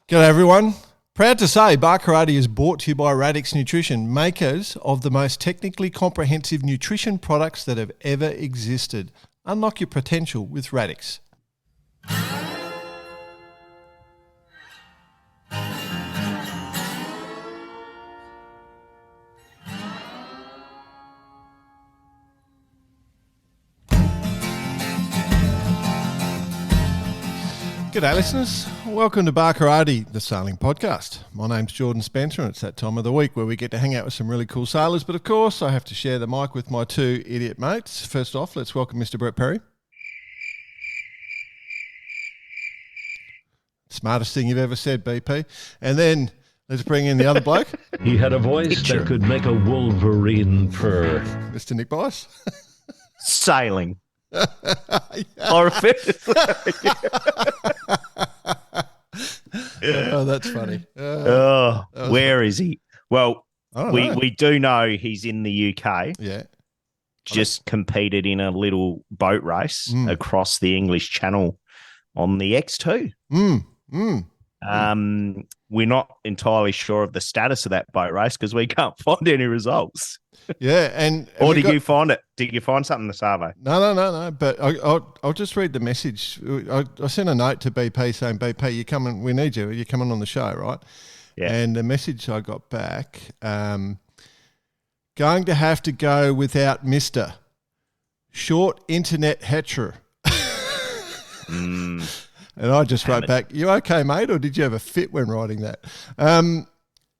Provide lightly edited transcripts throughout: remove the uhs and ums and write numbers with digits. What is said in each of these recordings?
G'day everyone. Proud to say Bar Karate is brought to you by Radix Nutrition, makers of the most technically comprehensive nutrition products that have ever existed. Unlock your potential with Radix. G'day listeners, welcome to Bar Karate, the sailing podcast. My name's Jordan Spencer and it's that time of the week where we get to hang out with some really cool sailors, but of course I have to share the mic with my two idiot mates. First off, let's welcome Mr. Brett Perry. Smartest thing you've ever said, BP. And then let's bring in the other bloke. He had a voice that could make a wolverine purr. Mr. Nick Bice. Sailing. Yeah. Or Oh, that's funny. Where is he? Well, we we do know he's in the UK. Yeah. Just competed in a little boat race across the English Channel on the X2. We're not entirely sure of the status of that boat race because we can't find any results. Yeah, and or did you find it? Did you find something, the Savo? No. But I'll just read the message. I sent a note to BP saying, BP, you coming? We need you. You're coming on the show, right? Yeah. And the message I got back, going to have to go without Mister Short Internet Hatcher. And I just wrote back, you okay, mate, or did you have a fit when writing that?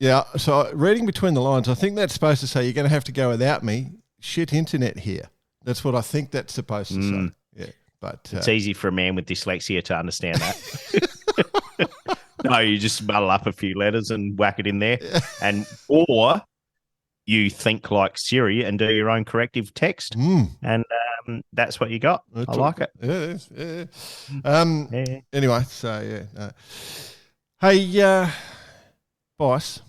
Yeah, so reading between the lines, I think that's supposed to say you're going to have to go without me. Shit internet here. That's what I think that's supposed to say. Yeah, but it's easy for a man with dyslexia to understand that. No, you just muddle up a few letters and whack it in there, or you think like Siri and do your own corrective text, and that's what you got. I like it. Yeah. Anyway, so yeah. Hey, boss.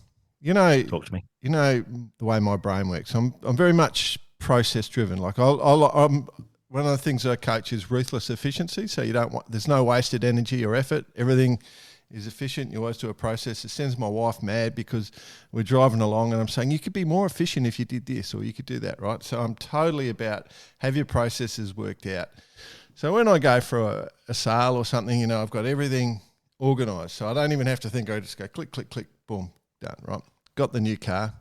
Talk to me. You know the way my brain works. I'm very much process driven. Like I'm one of the things that I coach is ruthless efficiency. So there's no wasted energy or effort. Everything is efficient. You always do a process. It sends my wife mad because we're driving along and I'm saying you could be more efficient if you did this or you could do that, right? So I'm totally about have your processes worked out. So when I go for a sail or something, I've got everything organised. So I don't even have to think. I just go click, click, click, boom. Done, right? Got the new car.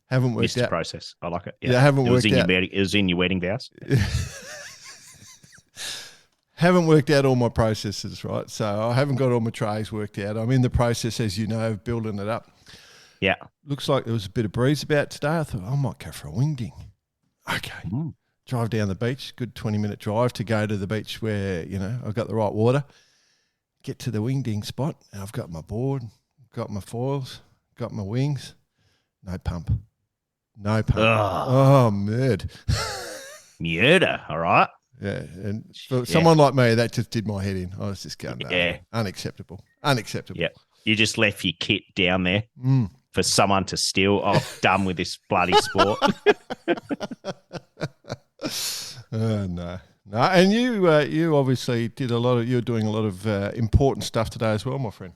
Haven't worked out. Process. I like it. Yeah, haven't worked out. It was in your wedding vows. Haven't worked out all my processes, right? So I haven't got all my trays worked out. I'm in the process, as you know, of building it up. Yeah. Looks like there was a bit of breeze about today. I thought I might go for a wingding. Okay. Drive down the beach. Good 20-minute drive to go to the beach where, I've got the right water. Get to the wingding spot. And I've got my board, got my foils, got my wings. No pump. Oh, murder. All right. Yeah, and for someone like me, that just did my head in. I was just going, no, unacceptable. Yeah, you just left your kit down there for someone to steal. I'm done with this bloody sport. No. And you obviously did you're doing a lot of important stuff today as well, my friend.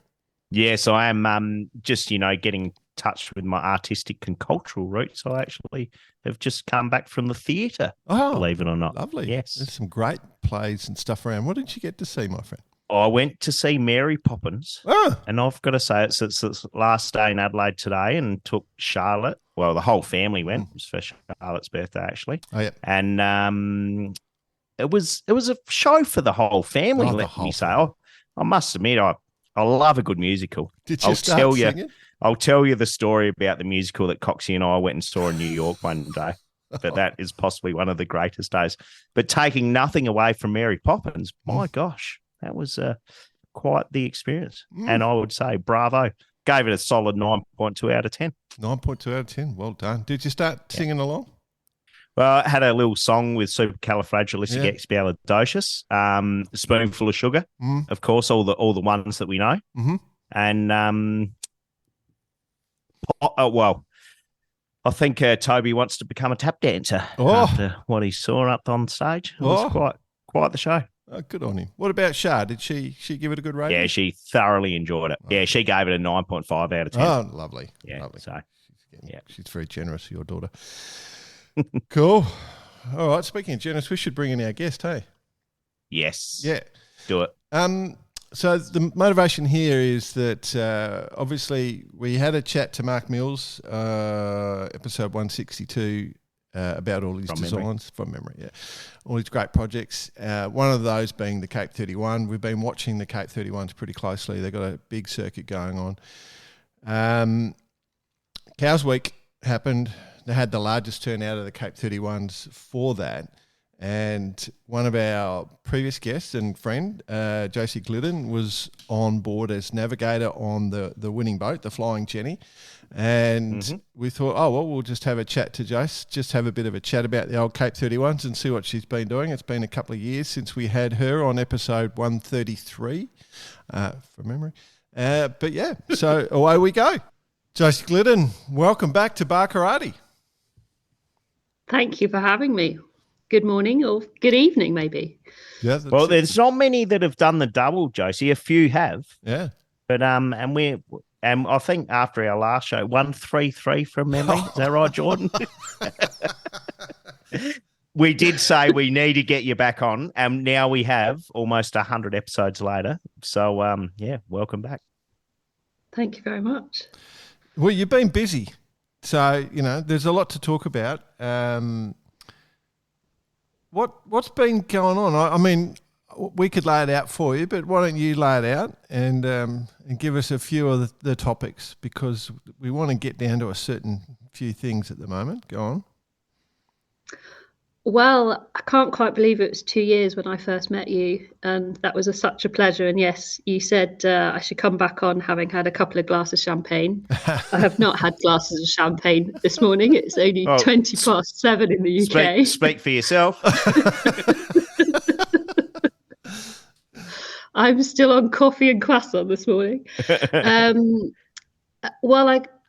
Yes, I am just, getting in touch with my artistic and cultural roots. I actually have just come back from the theatre, believe it or not. Lovely. Yes. There's some great plays and stuff around. What did you get to see, my friend? I went to see Mary Poppins, and I've got to say it's its last day in Adelaide today and took Charlotte. Well, the whole family went. It was for Charlotte's birthday, actually. Oh, yeah. And it was a show for the whole family, let me say. I must admit, I love a good musical. Did you start singing? I'll tell you the story about the musical that Coxie and I went and saw in New York one day. But that is possibly one of the greatest days. But taking nothing away from Mary Poppins, my gosh, that was quite the experience. And I would say bravo. Gave it a solid 9.2 out of 10. 9.2 out of 10. Well done. Did you start singing along? Well, I had a little song with supercalifragilisticexpialidocious, a spoonful of sugar, of course, all the ones that we know. And, I think Toby wants to become a tap dancer after what he saw up on stage. It was quite the show. Oh, good on him. What about Shah? Did she give it a good rating? Yeah, she thoroughly enjoyed it. Yeah, she gave it a 9.5 out of 10. Oh, lovely. Yeah, lovely. so she's very generous, your daughter. Cool. All right. Speaking of generous, we should bring in our guest, hey? Yes. Yeah. Do it. So the motivation here is that obviously we had a chat to Mark Mills, episode 162, about all his designs from memory. Yeah, all his great projects. One of those being the Cape 31. We've been watching the Cape 31s pretty closely. They've got a big circuit going on. Cows Week happened. They had the largest turnout of the Cape 31s for that. And one of our previous guests and friend, Josie Gliddon, was on board as navigator on the winning boat, the Flying Jenny. And we thought, oh, well, we'll just have a chat to Josie, just have a bit of a chat about the old Cape 31s and see what she's been doing. It's been a couple of years since we had her on episode 133, from memory. But yeah, so away we go. Josie Gliddon, welcome back to Bar Karate. Thank you for having me. Good morning or good evening, maybe. Yeah. Well, there's not many that have done the double, Josie. A few have. Yeah. But I think after our last show, 133 from memory. Is that right, Jordan? We did say we need to get you back on, and now we have almost 100 episodes later. So, yeah, welcome back. Thank you very much. Well, you've been busy. So, there's a lot to talk about. What's been going on? I mean, we could lay it out for you, but why don't you lay it out and give us a few of the topics, because we want to get down to a certain few things at the moment. Go on. Well, I can't quite believe it was 2 years when I first met you, and that was such a pleasure. And yes, you said I should come back on having had a couple of glasses of champagne. I have not had glasses of champagne this morning. It's only 20 past 7 in the UK. Speak for yourself. I'm still on coffee and croissant this morning. Well,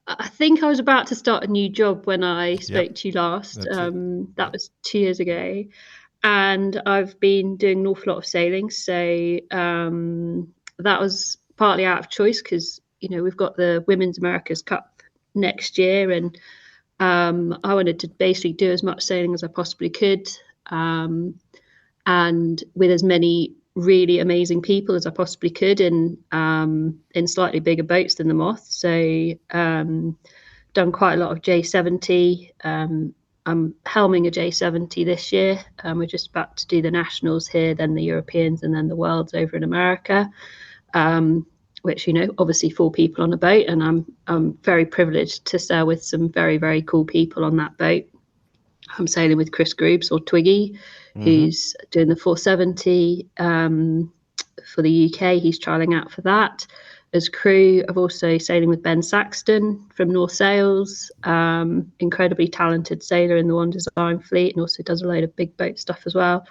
I think I was about to start a new job when I spoke to you last. That was 2 years ago. And I've been doing an awful lot of sailing. So that was partly out of choice because, we've got the Women's America's Cup next year. And I wanted to basically do as much sailing as I possibly could. And with as many really amazing people as I possibly could in slightly bigger boats than the Moth. So done quite a lot of J70. I'm helming a J70 this year. We're just about to do the nationals here, then the Europeans, and then the Worlds over in America, which, obviously 4 people on a boat. And I'm very privileged to sail with some very, very cool people on that boat. I'm sailing with Chris Groobs, or Twiggy, who's doing the 470 for the UK. He's trialling out for that. As crew, I've also sailing with Ben Saxton from North Sails, incredibly talented sailor in the One Design fleet, and also does a load of big boat stuff as well.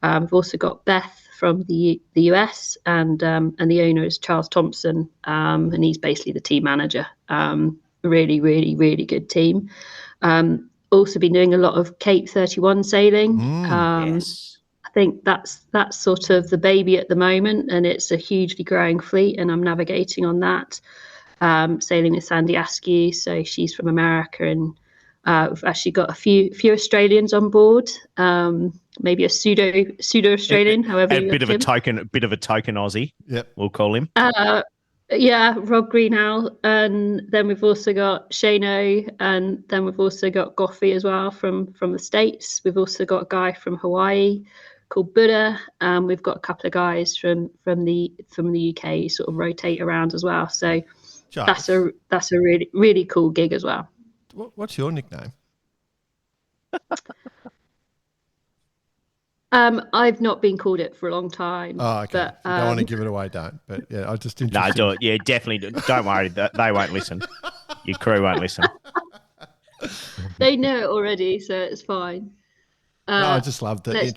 I've also got Beth from the US, and the owner is Charles Thompson, and he's basically the team manager. Really, really, really good team. Also been doing a lot of Cape 31 sailing. Yes. I think that's sort of the baby at the moment, and it's a hugely growing fleet, and I'm navigating on that. Sailing with Sandy Askew, so she's from America, and we've actually got a few Australians on board. Maybe a pseudo Australian, however. A bit of a token Aussie. Yep, we'll call him. Yeah, Rob Greenhow, and then we've also got Shano, and then we've also got Goffey as well from the States. We've also got a guy from Hawaii called Buddha. We've got a couple of guys from the UK sort of rotate around as well. So that's a really, really cool gig as well. What's your nickname? I've not been called it for a long time. Oh, okay. But, if you don't want to give it away, don't. But yeah, I just No, do it. Yeah, definitely. Don't worry. They won't listen. Your crew won't listen. They know it already, so it's fine. No, I just love the let's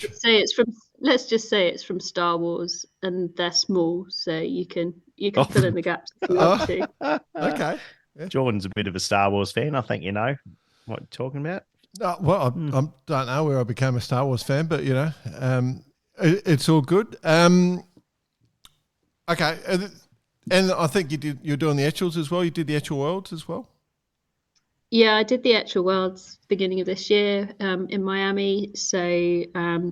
just say it's from Star Wars, and they're small, so you can fill in the gaps if you want to. Okay. Yeah. Jordan's a bit of a Star Wars fan. I think you know what you're talking about. Well, I don't know where I became a Star Wars fan, but It's all good. Okay, and I think you're doing the Etchells as well. You did the Etchells Worlds as well. Yeah, I did the Etchells Worlds beginning of this year in Miami. So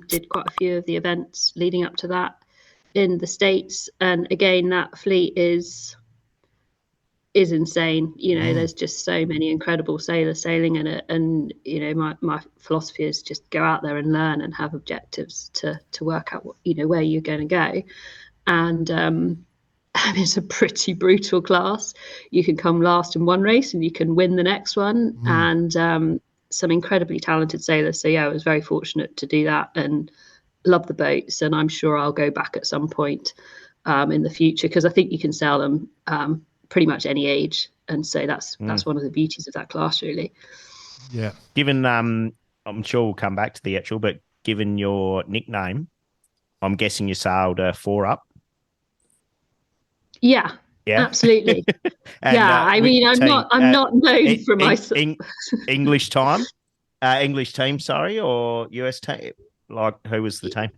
did quite a few of the events leading up to that in the States. And again, that fleet is insane. There's just so many incredible sailors sailing in it. And, my philosophy is just go out there and learn and have objectives to work out, where you're going to go. And it's a pretty brutal class. You can come last in one race and you can win the next one. And some incredibly talented sailors. So yeah, I was very fortunate to do that and love the boats. And I'm sure I'll go back at some point in the future, because I think you can sail them pretty much any age. And so that's one of the beauties of that class, really. Yeah. Given, I'm sure we'll come back to the Etchell, but given your nickname, I'm guessing you sailed 4-up. Yeah, absolutely. And, I'm not known for my English team, sorry, or US team. Like, who was the team?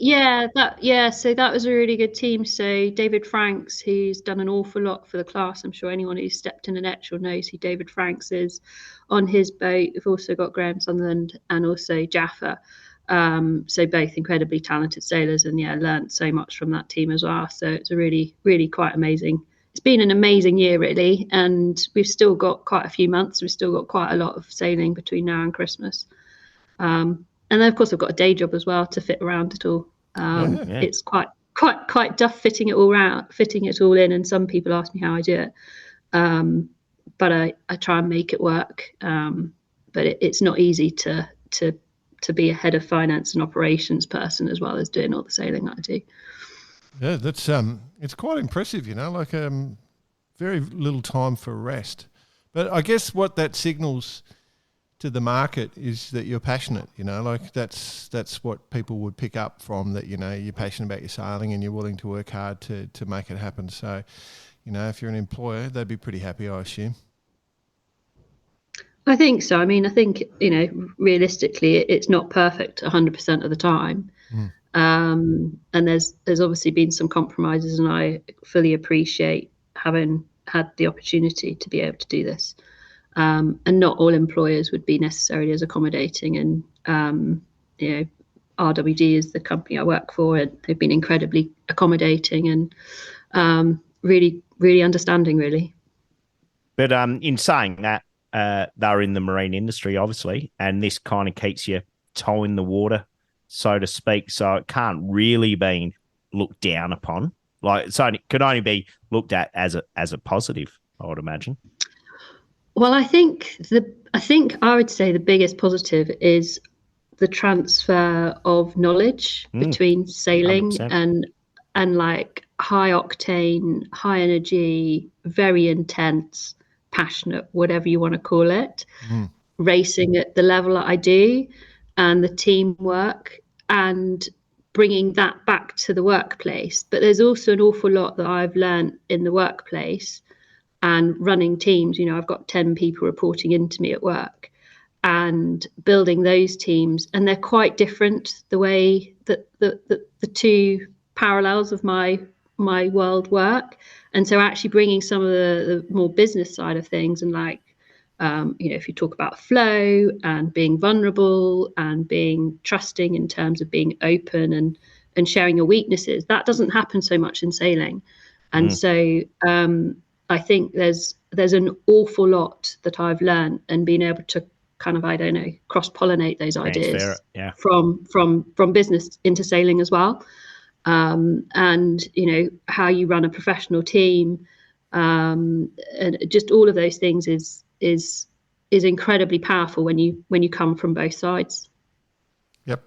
So that was a really good team. So David Franks, who's done an awful lot for the class. I'm sure anyone who's stepped in an Etchell knows who David Franks is on his boat. We've also got Graham Sunderland and also Jaffa. So both incredibly talented sailors, and learned so much from that team as well. So it's a really, really quite amazing. It's been an amazing year, really, and we've still got quite a few months. We've still got quite a lot of sailing between now and Christmas. And then, of course, I've got a day job as well to fit around it all. It's quite tough fitting it all in. And some people ask me how I do it, but I try and make it work. But it's not easy to be a head of finance and operations person as well as doing all the sailing that I do. Yeah, that's it's quite impressive, like very little time for rest. But I guess what that signals to the market is that you're passionate, like that's what people would pick up from that, you're passionate about your sailing and you're willing to work hard to make it happen. So, if you're an employer, they'd be pretty happy, I assume. I think so. I mean, I think, realistically, it's not perfect 100% of the time. And there's obviously been some compromises, and I fully appreciate having had the opportunity to be able to do this. And not all employers would be necessarily as accommodating. And, RWD is the company I work for, and they've been incredibly accommodating and really, really understanding, really. But in saying that, they're in the marine industry, obviously, and this kind of keeps your toe in the water, so to speak. So it can't really be looked down upon. Like, so it could only be looked at as a positive, I would imagine. Well, I think I would say the biggest positive is the transfer of knowledge between sailing 100%. and like high octane, high energy, very intense, passionate, whatever you want to call it, racing at the level that I do, and the teamwork, and bringing that back to the workplace. But there's also an awful lot that I've learned in the workplace and running teams. I've got 10 people reporting into me at work, and building those teams, and they're quite different, the way that the two parallels of my world work. And so actually bringing some of the more business side of things, and like, if you talk about flow and being vulnerable and being trusting in terms of being open and sharing your weaknesses, that doesn't happen so much in sailing. And so I think there's an awful lot that I've learned, and being able to kind of, cross-pollinate those ideas from business into sailing as well. And how you run a professional team, and just all of those things is incredibly powerful when you come from both sides. Yep,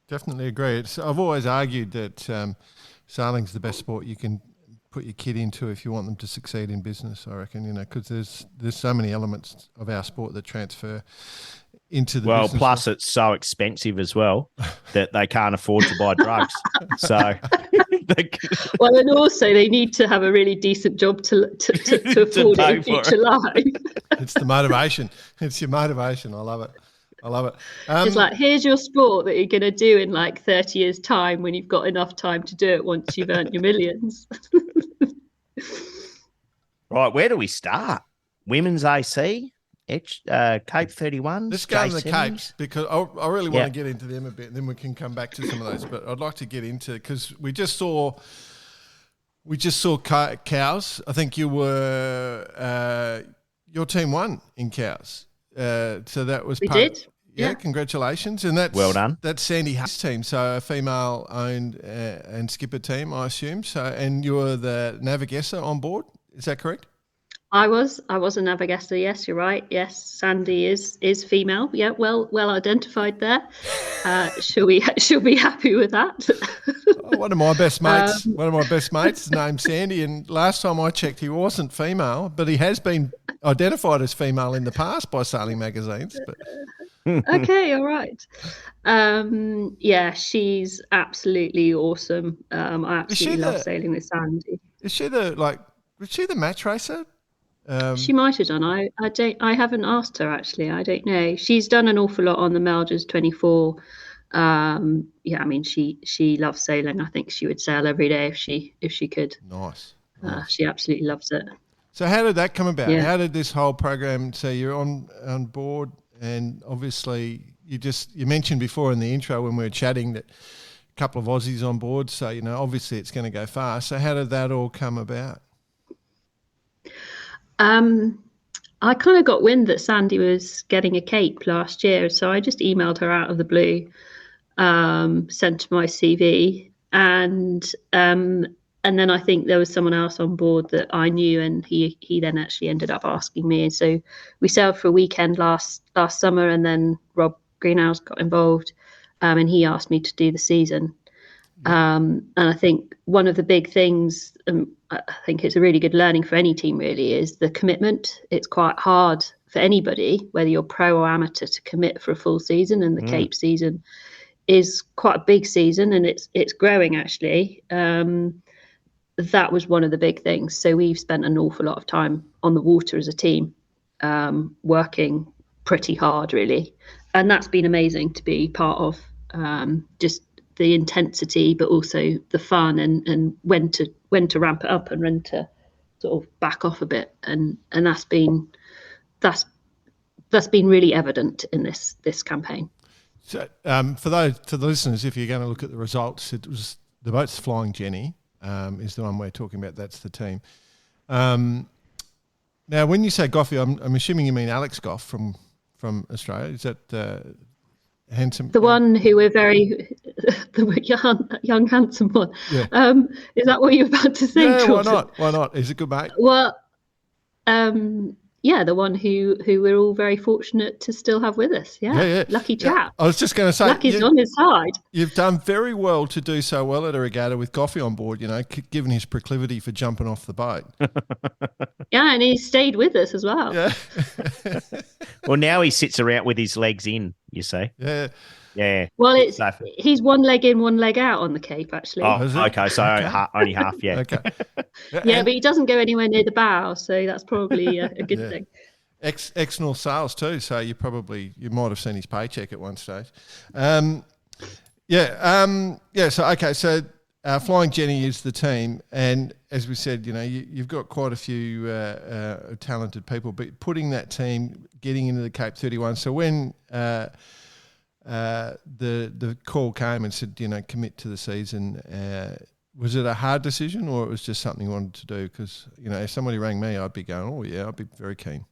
definitely agree. I've always argued that sailing's the best sport you can put your kid into if you want them to succeed in business, I reckon, because there's so many elements of our sport that transfer into the business. Plus it's so expensive as well that they can't afford to buy drugs. So and also they need to have a really decent job to afford it in future life. It's the motivation. It's your motivation. I love it. I love it. It's like, here's your sport that you're going to do in like 30 years' time when you've got enough time to do it once you've earned your millions. Right, where do we start? Women's AC, Cape 31's. Let's go to the J70's. Capes because I really want to get into them a bit, and then we can come back to some of those. But I'd like to get into, because we just saw cows. I think you were your team won in cows. So that was We did. Yeah, congratulations. And that's well done. That's Sandy Hayes' team, so a female-owned and skipper team, I assume. So, and you were the Navigator on board. Is that correct? I was a Navigator. Yes, you're right. Yes, Sandy is female. Yeah, well identified there. She'll be happy with that. One of my best mates. One of my best mates is named Sandy, and last time I checked, he wasn't female, but he has been identified as female in the past by sailing magazines. But okay, all right. Yeah, she's absolutely awesome. I absolutely love sailing with Sandy. Is she was she the match racer? She might have done. I haven't asked her actually. I don't know. She's done an awful lot on the Melders 24. Yeah, I mean she loves sailing. I think she would sail every day if she could. Nice. She absolutely loves it. So how did that come about? Yeah. How did this whole program? So you're on board, and obviously you mentioned before in the intro when we were chatting that a couple of Aussies on board. So obviously it's going to go fast. So how did that all come about? I kind of got wind that Sandy was getting a Cape last year, so I just emailed her out of the blue, sent her my CV, and then I think there was someone else on board that I knew, and he then actually ended up asking me. So we sailed for a weekend last summer, and then Rob Greenhouse got involved, and he asked me to do the season. And I think one of the big things, I think it's a really good learning for any team really, is the commitment. It's quite hard for anybody, whether you're pro or amateur, to commit for a full season, and the Cape season is quite a big season, and it's growing actually. That was one of the big things. So we've spent an awful lot of time on the water as a team, working pretty hard really, and that's been amazing to be part of. Just the intensity, but also the fun, and when to ramp it up and when to sort of back off a bit, and that's been really evident in this campaign. So for the listeners, if you're going to look at the results, it was the boat's Flying Jenny is the one we're talking about. That's the team. Now, when you say Goffey, I'm assuming you mean Alex Goff from Australia. Is that handsome? The one who we're the young handsome one. Yeah. Is that what you're about to say, Yeah, Jordan? why not? He's a good mate. Well, yeah, the one who we're all very fortunate to still have with us. Yeah. Lucky chap. Yeah. I was just going to say, luck is on his side. You've done very well to do so well at a regatta with Goffey on board, given his proclivity for jumping off the boat. Yeah, and he stayed with us as well. Yeah. Well, now he sits around with his legs in, you see. Yeah. Yeah. Well, he's one leg in, one leg out on the Cape, actually. Oh, okay. So only half, yeah. Okay. Yeah, but he doesn't go anywhere near the bow, so that's probably a good thing. Ex-North Sales too, so you might have seen his paycheck at one stage. So Flying Jenny is the team, and as we said, you've got quite a few talented people, but putting that team, getting into the Cape 31. So when the call came and said, commit to the season, was it a hard decision, or it was just something you wanted to do? Because if somebody rang me, I'd be going, oh yeah, I'd be very keen.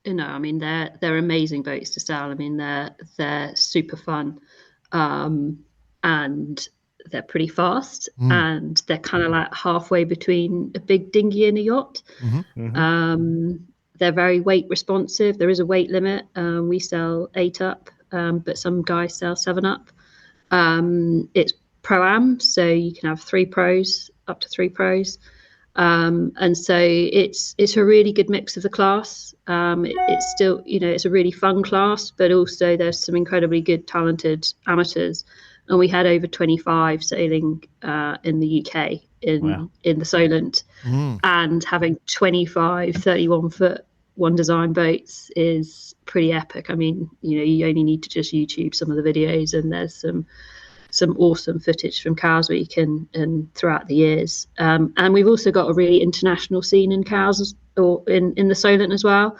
I mean, they're amazing boats to sail. I mean, they're super fun, and they're pretty fast, and they're kind of like halfway between a big dinghy and a yacht. Mm-hmm. Mm-hmm. They're very weight responsive. There is a weight limit. We sell 8 up, but some guys sell 7 up. It's pro-am, so you can have 3 pros, up to 3 pros. And so it's a really good mix of the class. It's still, it's a really fun class, but also there's some incredibly good, talented amateurs. And we had over 25 sailing in the UK in the Solent, and having 25 31-foot One Design boats is pretty epic. I mean, you only need to just YouTube some of the videos, and there's some awesome footage from Cows Week and throughout the years. And we've also got a really international scene in Cows, or in the Solent as well.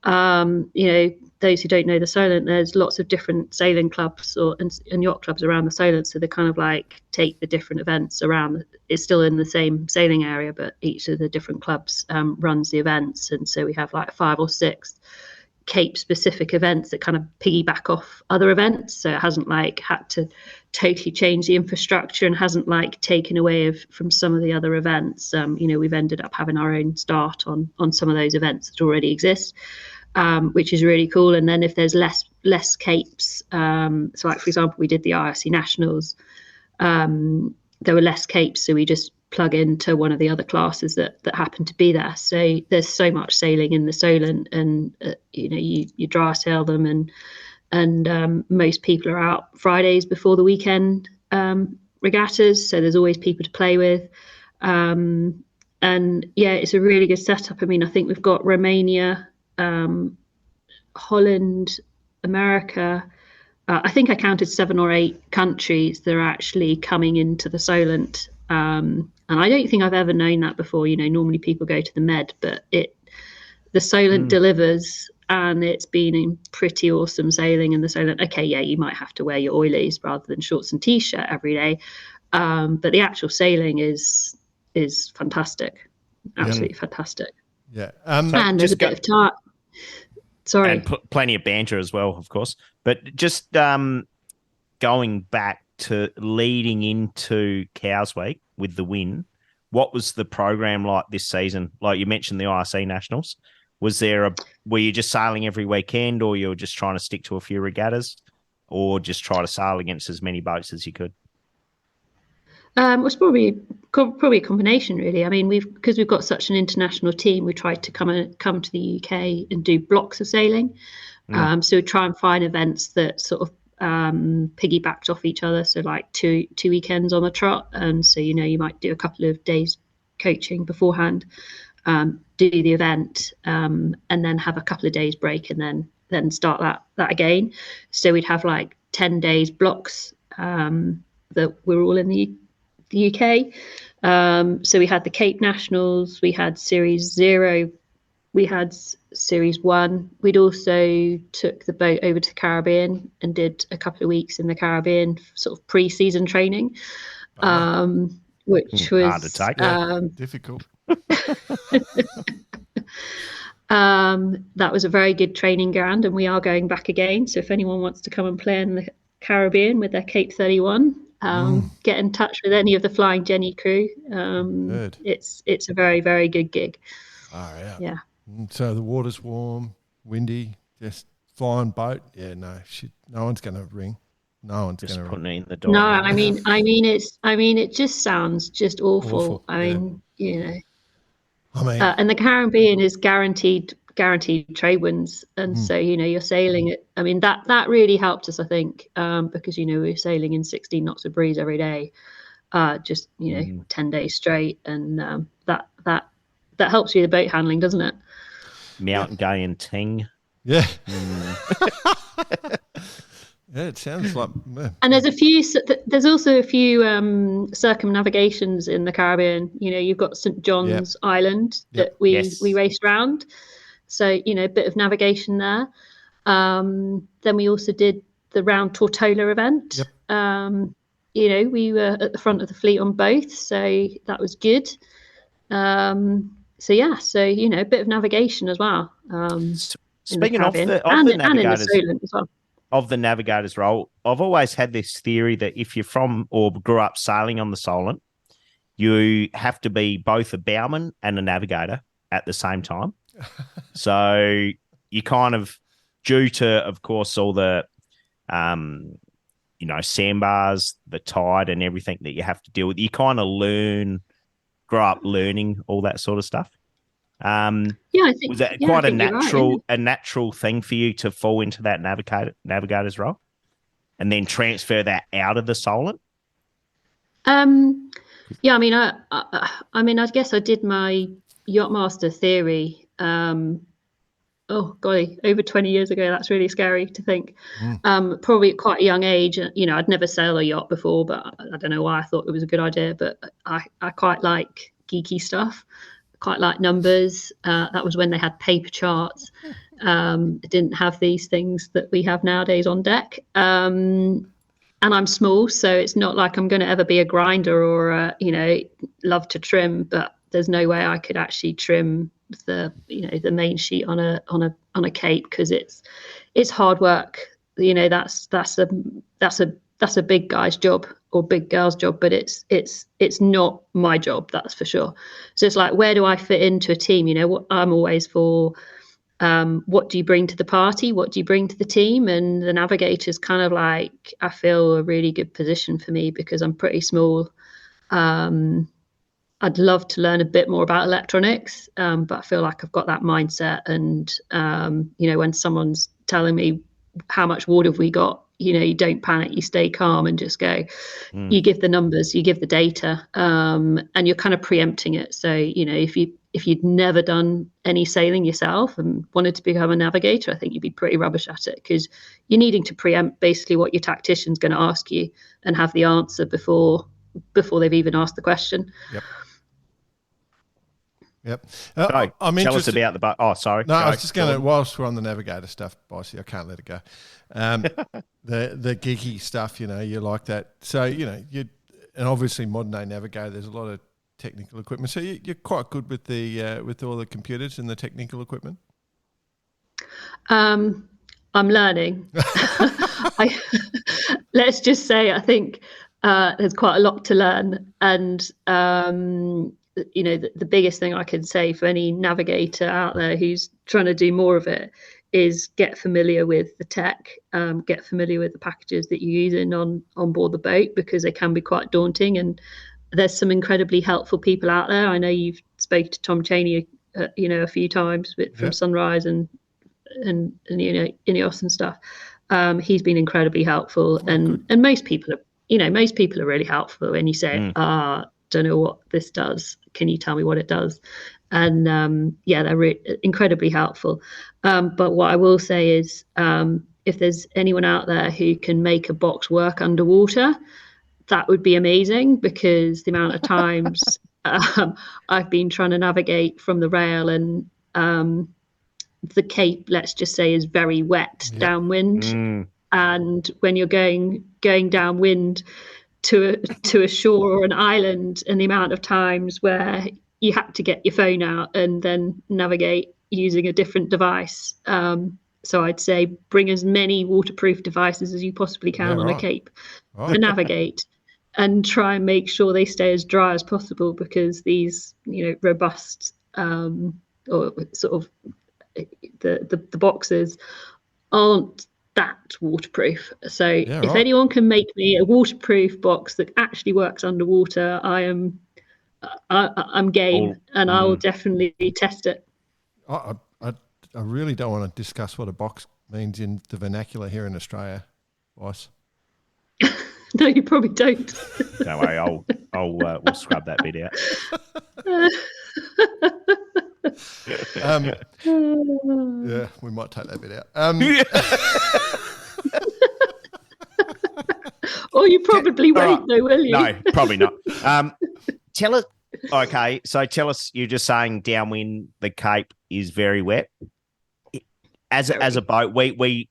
Those who don't know the Solent, there's lots of different sailing clubs and yacht clubs around the Solent. So they kind of like take the different events around. It's still in the same sailing area, but each of the different clubs runs the events. And so we have like 5 or 6 Cape specific events that kind of piggyback off other events. So it hasn't like had to totally change the infrastructure, and hasn't like taken away from some of the other events. We've ended up having our own start on some of those events that already exist. Which is really cool. And then if there's less capes, so like for example, we did the IRC Nationals, there were less capes, so we just plug into one of the other classes that happen to be there. So there's so much sailing in the Solent, and you dry sail them, and most people are out Fridays before the weekend regattas, so there's always people to play with. And yeah, it's a really good setup. I mean, I think we've got Romania, Holland, America. I think I counted 7 or 8 countries that are actually coming into the Solent. And I don't think I've ever known that before. Normally people go to the Med, but the Solent delivers, and it's been in pretty awesome sailing in the Solent. Okay, yeah, you might have to wear your oilies rather than shorts and t-shirt every day. But the actual sailing is fantastic. Absolutely fantastic. Yeah. And there's a bit of time. Sorry. And plenty of banter as well, of course. But just going back to leading into Cows Week with the win, what was the program like this season? Like you mentioned the IRC Nationals. Were you just sailing every weekend, or you were just trying to stick to a few regattas, or just try to sail against as many boats as you could? It was probably a combination, really. I mean, because we've got such an international team, we tried to come to the UK and do blocks of sailing. So we try and find events that sort of piggybacked off each other. So like two weekends on the trot, and so you might do a couple of days coaching beforehand, do the event, and then have a couple of days break, and then start that again. So we'd have like 10 days blocks that we're all in the UK. So we had the Cape Nationals, we had Series 0, we had Series 1. We'd also took the boat over to the Caribbean and did a couple of weeks in the Caribbean, sort of pre-season training, which was hard to take. Difficult. That was a very good training ground, and we are going back again. So if anyone wants to come and play in the Caribbean with their Cape 31, get in touch with any of the Flying Jenny crew. It's a very, very good gig. Yeah. So the water's warm, windy, just flying boat. Yeah, no one's going to ring. No one's going to putting it in the door. No, I mean it just sounds just awful. I mean, and the Caribbean is guaranteed trade winds, and so you're sailing it. I mean that really helped us, I think, because we're sailing in 16 knots of breeze every day, 10 days straight, and that helps you with the boat handling, doesn't it? Mountain Gay and Ting. Yeah. Yeah, it sounds like. And there's also a few circumnavigations in the Caribbean. You've got St. John's Island that we raced around. So, a bit of navigation there. Then we also did the round Tortola event. Yep. We were at the front of the fleet on both, so that was good. A bit of navigation as well. Speaking of the Navigators, as well. Of the Navigator's role, I've always had this theory that if you're from or grew up sailing on the Solent, you have to be both a bowman and a navigator at the same time. So you kind of, due to, of course, all the, sandbars, the tide and everything that you have to deal with, you kind of grow up learning all that sort of stuff. I think was that quite a natural thing for you to fall into that navigator's role, and then transfer that out of the Solent? I guess I did my Yachtmaster theory oh golly, over 20 years ago. That's really scary to think. Probably at quite a young age. I'd never sailed a yacht before, but I don't know why I thought it was a good idea. But I quite like geeky stuff. Quite like numbers. That was when they had paper charts. It didn't have these things that we have nowadays on deck. And I'm small, so it's not like I'm going to ever be a grinder or love to trim. But there's no way I could actually trim the main sheet on a cape, because it's hard work. That's a big guy's job or big girl's job, but it's not my job, that's for sure. So it's like, where do I fit into a team? What I'm always for. What do you bring to the party? What do you bring to the team? And the Navigator's kind of like, I feel, a really good position for me because I'm pretty small. I'd love to learn a bit more about electronics, but I feel like I've got that mindset. And, when someone's telling me how much water have we got, you don't panic, you stay calm and just go. You give the numbers, you give the data, and you're kind of preempting it. So, if you'd never done any sailing yourself and wanted to become a navigator, I think you'd be pretty rubbish at it, because you're needing to preempt basically what your tactician's going to ask you and have the answer before they've even asked the question. Yep. I'm tell us about the boat. Oh, sorry. No, I was just going to, whilst we're on the Navigator stuff, Bossy, I can't let it go. The geeky stuff, you like that. So, and obviously modern day Navigator, there's a lot of technical equipment. So you're quite good with with all the computers and the technical equipment? I'm learning. Let's just say I think there's quite a lot to learn. And, the biggest thing I can say for any navigator out there who's trying to do more of it is get familiar with the tech, get familiar with the packages that you're using on board the boat, because they can be quite daunting. And there's some incredibly helpful people out there. I know you've spoken to Tom Cheney, a few times from Sunrise and Ineos and stuff. He's been incredibly helpful, and most people are really helpful when you say, don't know what this does. Can you tell me what it does? And they're incredibly helpful. But what I will say is, if there's anyone out there who can make a box work underwater, that would be amazing, because the amount of times I've been trying to navigate from the rail, and the Cape, let's just say, is very wet downwind. And when you're going downwind to a shore or an island, and the amount of times where you had to get your phone out and then navigate using a different device. So I'd say bring as many waterproof devices as you possibly can on a Cape to navigate, and try and make sure they stay as dry as possible, because these, robust or sort of the boxes aren't that waterproof. So if anyone can make me a waterproof box that actually works underwater, I'm game, and I will definitely test it. I really don't want to discuss what a box means in the vernacular here in Australia, boss. No, you probably don't. Don't worry, we'll scrub that bit out. Yeah, we might take that bit out. Or you probably won't, though, will you? No, probably not. Tell us. Okay, so tell us. You're just saying downwind, the Cape is very wet. As a boat, we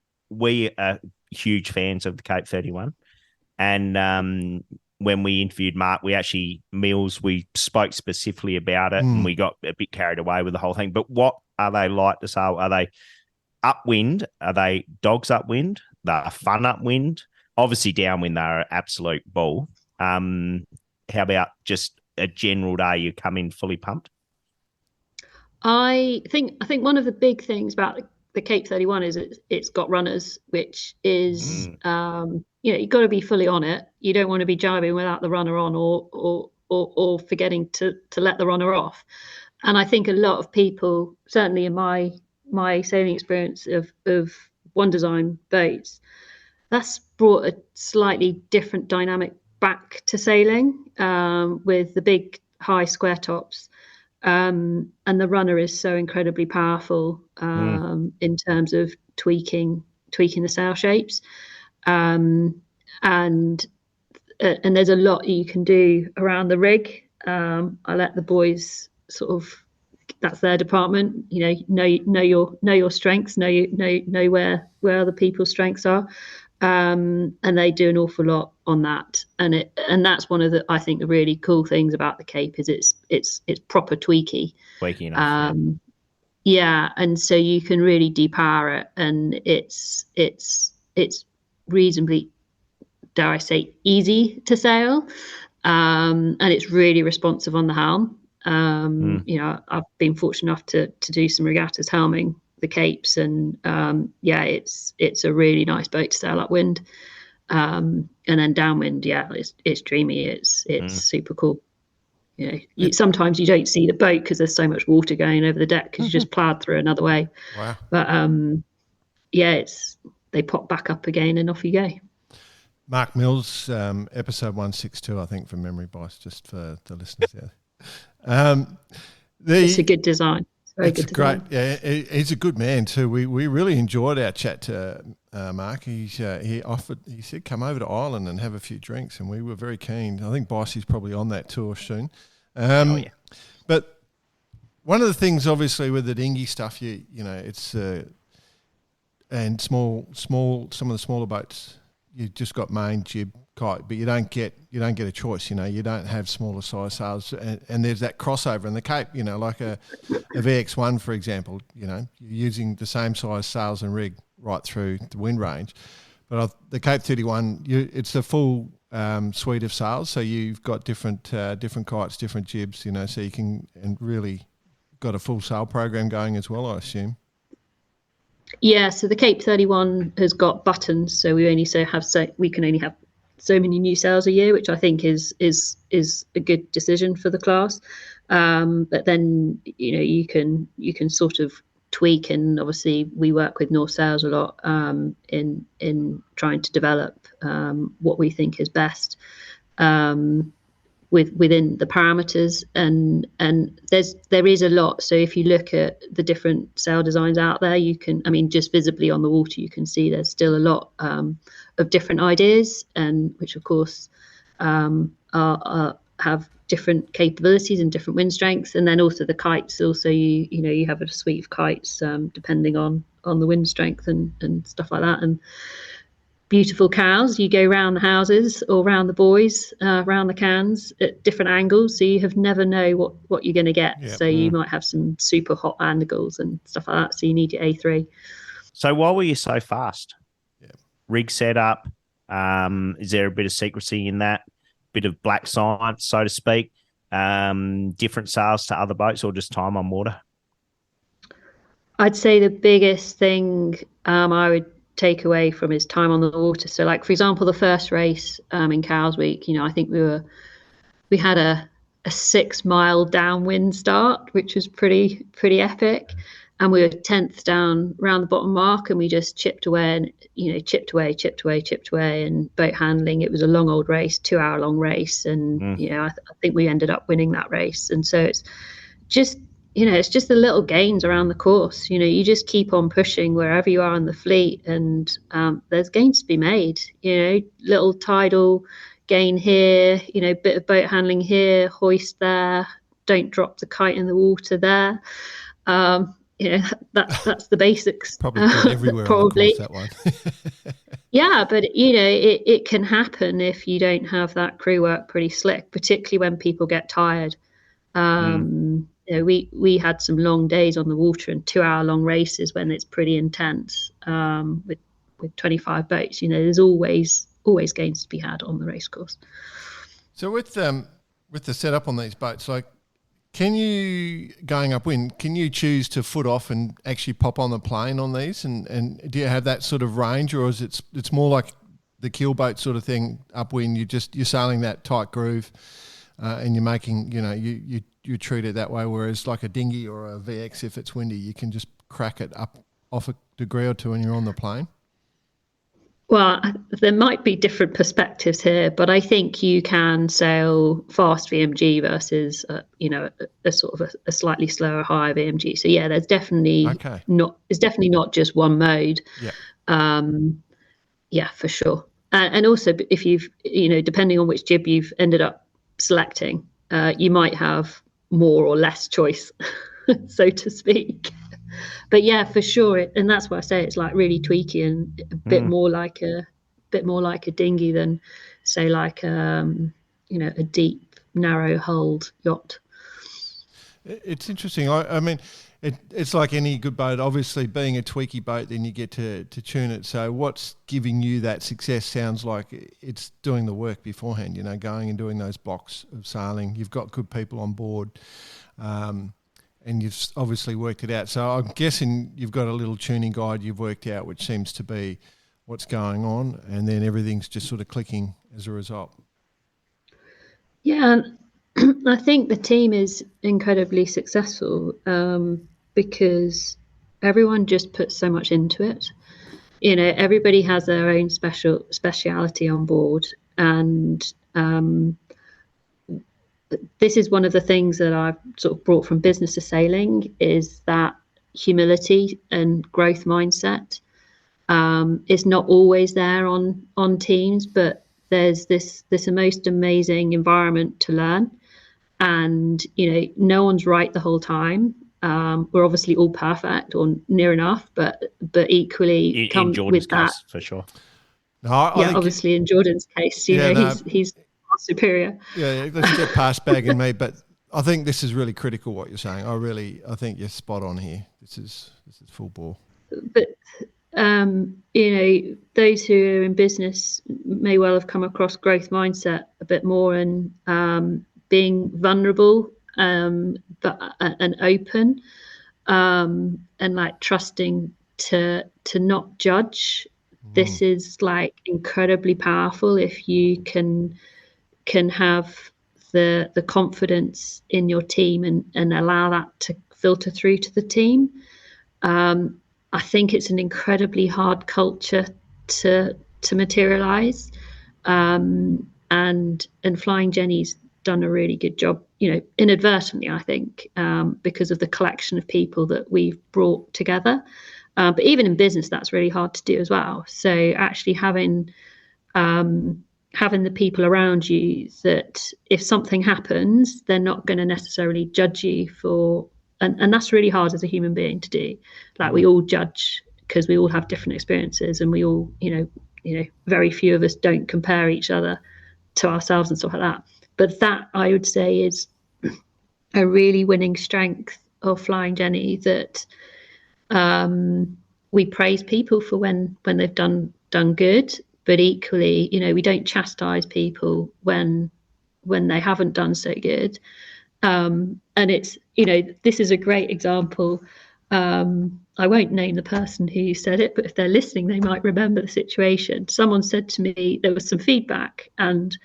are huge fans of the Cape 31, and when we interviewed Mark, we spoke specifically about it, and we got a bit carried away with the whole thing. But what are they like to sail? Are they upwind? Are they dogs upwind? They're fun upwind. Obviously downwind, they're an absolute ball. How about just a general day you come in fully pumped? I think one of the big things about the Cape 31 is it's got runners, which is you've got to be fully on it. You don't want to be jibing without the runner on, or forgetting to let the runner off. And I think a lot of people, certainly in my sailing experience of One Design boats, that's brought a slightly different dynamic back to sailing, with the big high square tops. And the runner is so incredibly powerful in terms of tweaking the sail shapes. And there's a lot you can do around the rig. I let the boys sort of, that's their department. Know your strengths, know where other people's strengths are, and they do an awful lot on that. And that's one of the, I think, the really cool things about the Cape is it's proper tweaky. Yeah, and so you can really depower it, and it's reasonably, dare I say, easy to sail, and it's really responsive on the helm. I've been fortunate enough to do some regattas helming the Capes, and it's a really nice boat to sail upwind, and then downwind. Yeah, it's dreamy. It's super cool. Sometimes you don't see the boat because there's so much water going over the deck because you just plowed through another way. Wow. But they pop back up again and off you go. Mark Mills, episode 162, I think, from memory, Bice, just for the listeners there. It's a good design. It's great. Yeah, he's a good man too. We really enjoyed our chat to Mark. He said come over to Ireland and have a few drinks, and we were very keen. I think Bicey's probably on that tour soon. But one of the things, obviously, with the dinghy stuff, it's and small some of the smaller boats, you just got main, jib, kite, but you don't get a choice. You don't have smaller size sails, and there's that crossover in the Cape. Like a VX1, for example. You're using the same size sails and rig right through the wind range, but the Cape 31, it's a full suite of sails. So you've got different kites, different jibs. So you can, and really got a full sail program going as well, I assume. Yeah, so the Cape 31 has got buttons, so we can only have so many new sails a year, which I think is a good decision for the class. But then you can sort of tweak, and obviously we work with North Sails a lot in trying to develop what we think is best within the parameters, and there is a lot. So if you look at the different sail designs out there, just visibly on the water, you can see there's still a lot of different ideas, and which of course have different capabilities and different wind strengths. And then also the kites, also you have a suite of kites depending on the wind strength and stuff like that. And beautiful cows, you go round the houses or round the buoys, round the cans at different angles, so you have never know what you're going to get. Yep. So you might have some super hot angles and stuff like that, so you need your A3. So why were you so fast? Yep. Rig setup, is there a bit of secrecy in that, bit of black science, so to speak, different sails to other boats, or just time on water? I'd say the biggest thing I would take away from his time on the water. So, like, for example, the first race in Cowes Week, I think we had a 6 mile downwind start, which was pretty epic, and we were 10th down around the bottom mark, and we just chipped away and chipped away, and boat handling, it was a long old race, 2 hour long race, and I think we ended up winning that race. And so it's just it's just the little gains around the course. You just keep on pushing wherever you are in the fleet, and there's gains to be made. Little tidal gain here, bit of boat handling here, hoist there, don't drop the kite in the water there. That's the basics. Probably everywhere. Probably on the course, that one. Yeah, but it can happen if you don't have that crew work pretty slick, particularly when people get tired. We had some long days on the water and 2 hour long races when it's pretty intense with 25 boats. There's always gains to be had on the race course. So with the setup on these boats, like, can you, going upwind, can you choose to foot off and actually pop on the plane on these? And do you have that sort of range, or is it's more like the keel boat sort of thing upwind? You're sailing that tight groove and you're making, you treat it that way, whereas like a dinghy or a VX, if it's windy, you can just crack it up off a degree or two and you're on the plane? Well, there might be different perspectives here, but I think you can sail fast VMG versus, a sort of a slightly slower, higher VMG. So yeah, there's definitely it's definitely not just one mode. Yeah. Yeah, for sure. And also, if you've, depending on which jib you've ended up selecting, you might have more or less choice, so to speak. But yeah, for sure, and that's why I say it's like really tweaky and a bit more like a dinghy than, say, like a deep, narrow-hulled yacht. It's interesting. I mean, it's like any good boat. Obviously, being a tweaky boat, then you get to tune it. So, what's giving you that success sounds like it's doing the work beforehand. Going and doing those blocks of sailing. You've got good people on board. And you've obviously worked it out. So I'm guessing you've got a little tuning guide you've worked out, which seems to be what's going on, and then everything's just sort of clicking as a result. Yeah, I think the team is incredibly successful because everyone just puts so much into it. Everybody has their own speciality on board, and this is one of the things that I've sort of brought from business to sailing, is that humility and growth mindset. It's not always there on teams, but there's this most amazing environment to learn, and no one's right the whole time. We're obviously all perfect or near enough, but equally in Jordan's with that, case, for sure. No, I think obviously in Jordan's case, he's superior. Yeah, let's get past Bag and me, but I think this is really critical what you're saying. I think you're spot on here. This is full bore. But those who are in business may well have come across growth mindset a bit more, and being vulnerable, but and open, and like trusting to not judge. This is like incredibly powerful if you can have the confidence in your team and allow that to filter through to the team. I think it's an incredibly hard culture to materialize, and Flying Jenny's done a really good job, inadvertently, I think, because of the collection of people that we've brought together. But even in business, that's really hard to do as well. So actually having the people around you that if something happens, they're not going to necessarily judge you for, and that's really hard as a human being to do. Like we all judge because we all have different experiences, and we all, very few of us don't compare each other to ourselves and stuff like that. But that, I would say, is a really winning strength of Flying Jenny, that we praise people for when they've done good, but equally, we don't chastise people when they haven't done so good. And it's, this is a great example. I won't name the person who said it, but if they're listening, they might remember the situation. Someone said to me, there was some feedback, and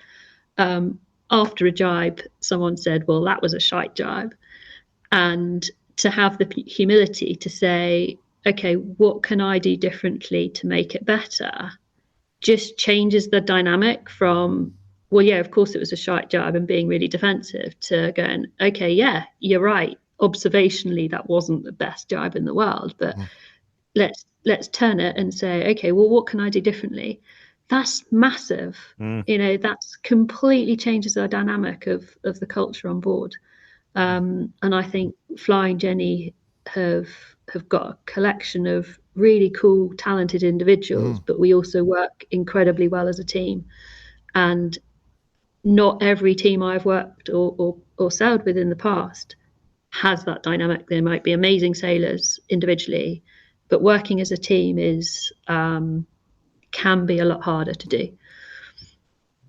after a jibe, someone said, well, that was a shite jibe. And to have the humility to say, okay, what can I do differently to make it better, just changes the dynamic from, well, yeah, of course it was a shite jibe, and being really defensive, to going, okay, yeah, you're right. Observationally, that wasn't the best jibe in the world, but let's turn it and say, okay, well, what can I do differently? That's massive. That's completely changes the dynamic of the culture on board. And I think Flying Jenny have got a collection of really cool, talented individuals, but we also work incredibly well as a team. And not every team I've worked or sailed with in the past has that dynamic. There might be amazing sailors individually, but working as a team is can be a lot harder to do.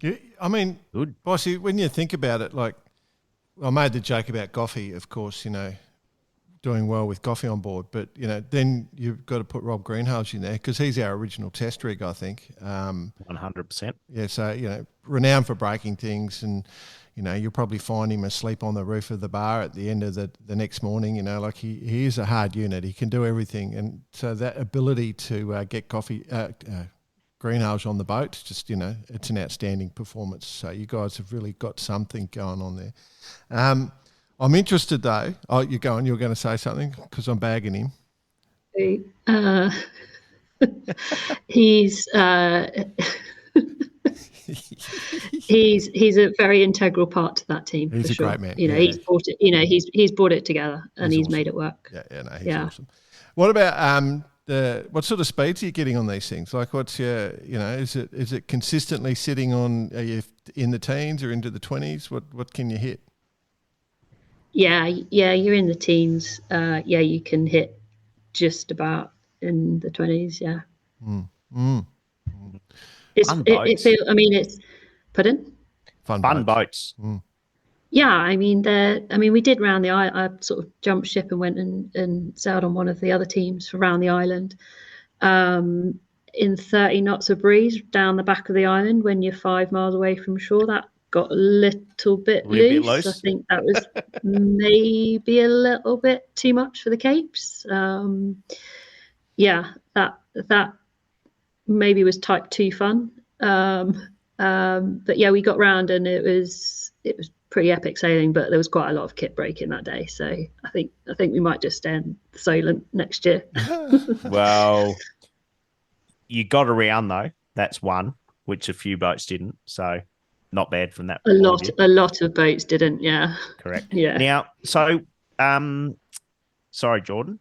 Yeah, I mean, Bossy, when you think about it, like, I made the joke about Goffey, of course, doing well with Goffey on board, but, then you've got to put Rob Greenhalgh in there because he's our original test rig, I think. 100%. Yeah, so, renowned for breaking things, and, you'll probably find him asleep on the roof of the bar at the end of the next morning, like he is a hard unit. He can do everything. And so that ability to get greenhouse on the boat. It's just, it's an outstanding performance. So you guys have really got something going on there. I'm interested though. Oh, you're going to say something because I'm bagging him. He's he's a very integral part to that team. He's for a sure. great man. He's brought it. He's brought it together and he's awesome. made it work. He's awesome. What about what sort of speeds are you getting on these things? Like, what's your, is it consistently sitting on? Are you in the teens or into the 20s? What can you hit? Yeah, you're in the teens. You can hit just about in the 20s. Yeah. It's pardon? Fun boats. Yeah, we did round the island. I sort of jumped ship and went and sailed on one of the other teams around the island in 30 knots of breeze down the back of the island when you're 5 miles away from shore. That got a little bit loose. I think that was maybe a little bit too much for the Capes. That maybe was type 2 fun. But yeah, we got round and it was pretty epic sailing, but there was quite a lot of kit breaking that day. So I think we might just stay in Solent next year. Well, you got around though. That's one, which a few boats didn't. So not bad from that. A lot of boats didn't. Yeah. Correct. Yeah. Now, so, sorry, Jordan.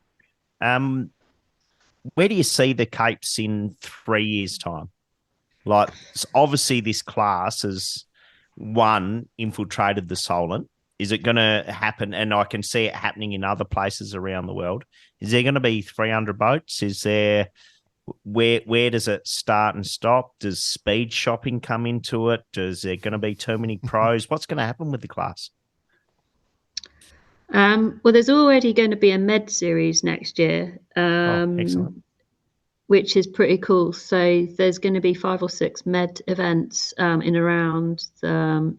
Where do you see the Capes in 3 years' time? Like, obviously, this class has infiltrated the Solent. Is it going to happen? And I can see it happening in other places around the world. Is there going to be 300 boats? Is there? Where does it start and stop? Does speed shopping come into it? Is there going to be too many pros? What's going to happen with the class? Well, there's already going to be a med series next year, excellent. Which is pretty cool. So there's going to be 5 or 6 med events in around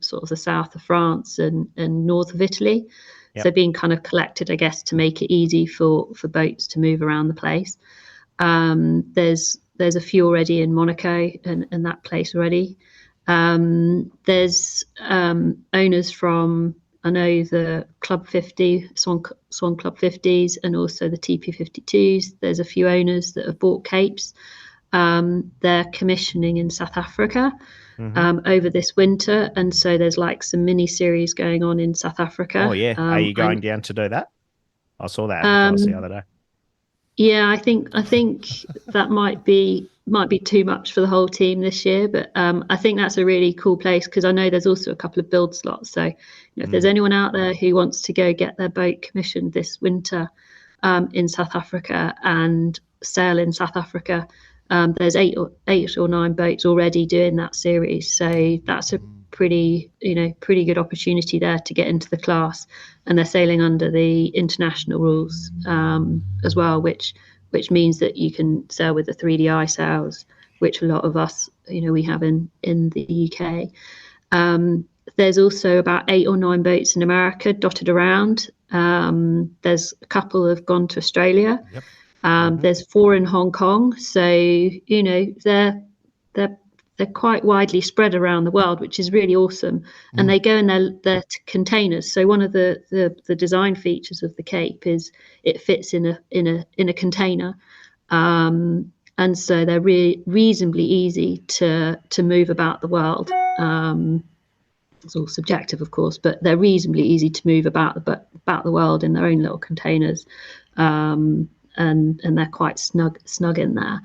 sort of the south of France and north of Italy. Yep. So being kind of collected, I guess, to make it easy for boats to move around the place. There's a few already in Monaco and that place already. There's owners from, I know, the Club 50, Swan Club 50s, and also the TP52s. There's a few owners that have bought Capes. They're commissioning in South Africa over this winter, and so there's like some mini series going on in South Africa. Oh yeah, are you going down to do that? I saw that the other day. Yeah, I think that might be too much for the whole team this year, but I think that's a really cool place because I know there's also a couple of build slots. So if there's anyone out there who wants to go get their boat commissioned this winter in South Africa and sail in South Africa, there's 8 or 9 boats already doing that series. So that's a pretty good opportunity there to get into the class, and they're sailing under the international rules as well, which means that you can sail with the 3DI sails, which a lot of us we have in the UK. There's also about 8 or 9 boats in America dotted around. There's a couple have gone to Australia. Yep. There's 4 in Hong Kong, so they're quite widely spread around the world, which is really awesome. And they go in their containers. So one of the design features of the Cape is it fits in a container, and so they're reasonably easy to move about the world. It's all subjective, of course, but they're reasonably easy to move about the world in their own little containers, and they're quite snug in there.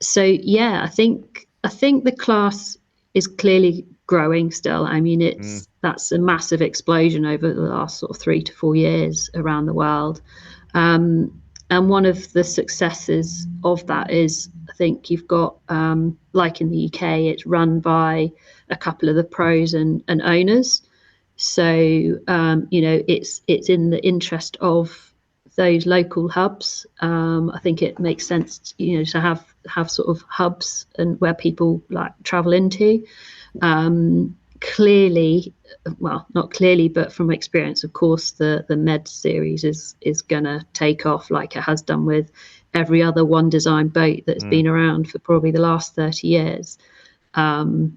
So yeah, I think the class is clearly growing still. I mean, that's a massive explosion over the last sort of 3 to 4 years around the world. And one of the successes of that is, I think you've got, like in the UK, it's run by a couple of the pros and owners. So, it's in the interest of those local hubs. I think it makes sense, to have sort of hubs and where people like travel into. Clearly, well, not clearly, but from experience, of course, the med series is going to take off like it has done with every other One Design boat that's been around for probably the last 30 years. And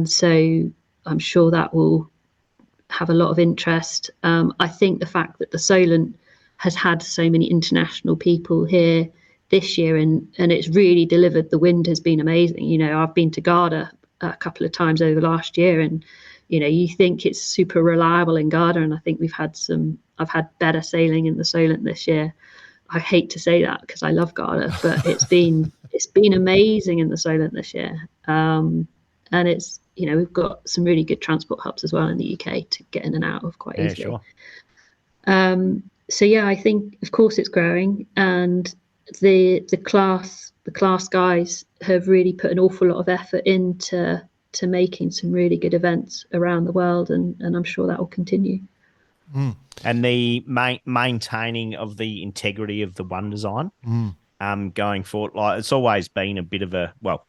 so I'm sure that will have a lot of interest. I think the fact that the Solent has had so many international people here this year, and it's really delivered. The wind has been amazing. You know, I've been to Garda a couple of times over the last year, and you know, you think it's super reliable in Garda, and I think I've had better sailing in the Solent this year. I hate to say that because I love Garda, but it's been amazing in the Solent this year. And it's, you know, we've got some really good transport hubs as well in the UK to get in and out of quite easily. Sure. So yeah, I think of course it's growing, and the class guys have really put an awful lot of effort into making some really good events around the world, and I'm sure that will continue. And the maintaining of the integrity of the One Design, going forward, like it's always been a bit of a, well,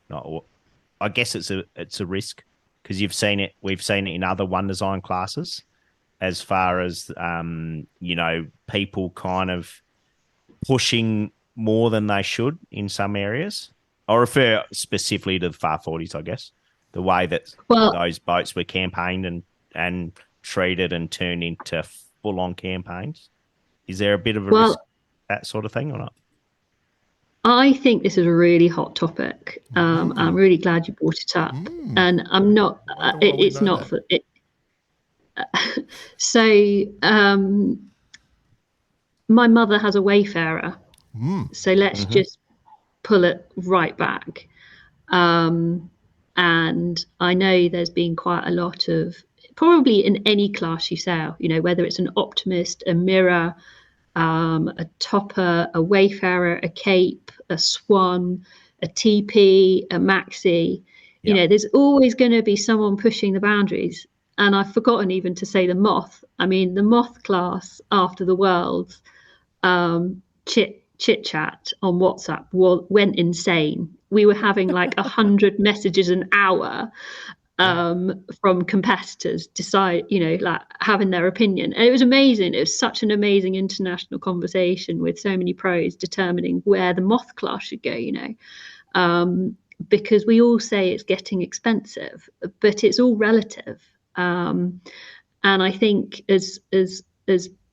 not, I guess it's a risk, because we've seen it in other One Design classes, as far as you know, people kind of pushing more than they should in some areas. I refer specifically to the Far 40s, I guess, the way that those boats were campaigned and treated and turned into full-on campaigns. Is there a bit of a risk, that sort of thing, or not? I think this is a really hot topic. I'm really glad you brought it up, and I'm not. It's not for it. So, my mother has a Wayfarer, so let's just pull it right back. And I know there's been quite a lot of, probably in any class you sail, you know, whether it's an Optimist, a Mirror, a Topper, a Wayfarer, a Cape, a Swan, a TP, a Maxi, you know, there's always going to be someone pushing the boundaries. And I've forgotten even to say the Moth. I mean, the Moth class after the Worlds, chit chat on WhatsApp went insane. We were having like 100 messages an hour from competitors, like having their opinion. And it was amazing. It was such an amazing international conversation with so many pros determining where the Moth class should go, you know, because we all say it's getting expensive, but it's all relative. And I think as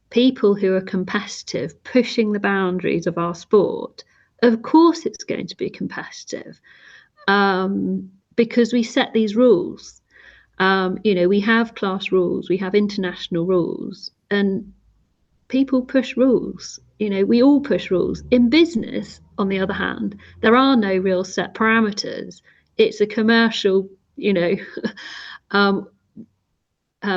people who are competitive, pushing the boundaries of our sport, of course it's going to be competitive, because we set these rules. You know, we have class rules, we have international rules, and people push rules. You know, we all push rules. In business, on the other hand, there are no real set parameters. It's a commercial, you know,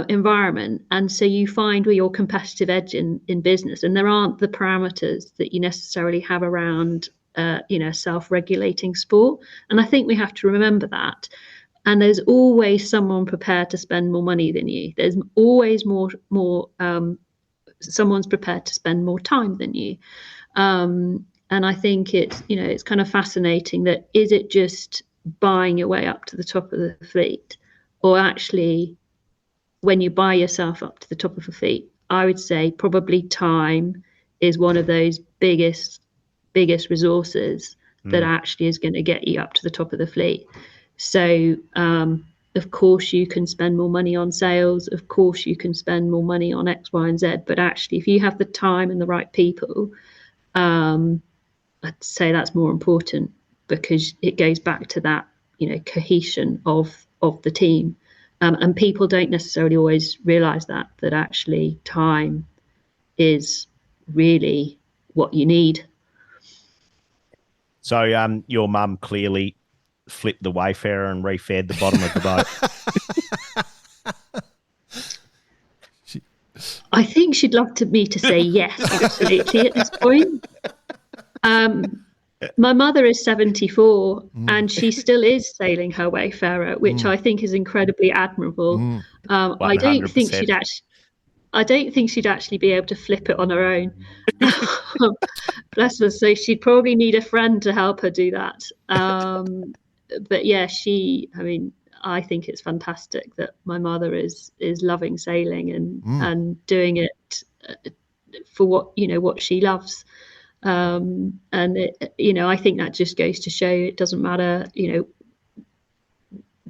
environment, and so you find where your competitive edge in business, and there aren't the parameters that you necessarily have around you know, self-regulating sport. And I think we have to remember that. And there's always someone prepared to spend more money than you. There's always more someone's prepared to spend more time than you. And I think it's, you know, it's kind of fascinating that, is it just buying your way up to the top of the fleet, or actually, when you buy yourself up to the top of a fleet, I would say probably time is one of those biggest resources that actually is going to get you up to the top of the fleet. So, of course, you can spend more money on sales. Of course, you can spend more money on X, Y, and Z. But actually, if you have the time and the right people, I'd say that's more important, because it goes back to that, you know, cohesion of the team. And people don't necessarily always realise that actually time is really what you need. So your mum clearly flipped the Wayfarer and refed the bottom of the boat. I think she'd love me to say yes, absolutely, at this point. My mother is 74 and she still is sailing her Wayfarer, which I think is incredibly admirable. I don't think she'd actually be able to flip it on her own. Bless her. So she'd probably need a friend to help her do that. But yeah, I think it's fantastic that my mother is loving sailing and doing it for what she loves. And I think that just goes to show it doesn't matter,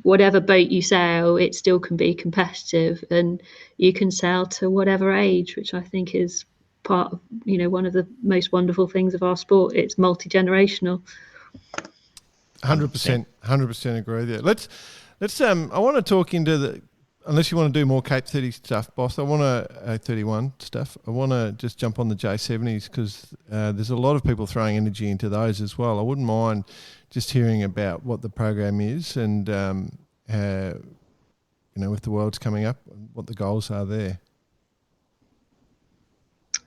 whatever boat you sail, it still can be competitive, and you can sail to whatever age, which I think is part of, one of the most wonderful things of our sport. It's multi-generational. 100% agree there. Let's I want to talk into the, unless you want to do more Cape 30 stuff, boss, I want to 31 stuff. I want to just jump on the J70s because there's a lot of people throwing energy into those as well. I wouldn't mind just hearing about what the program is and, with the Worlds coming up, what the goals are there.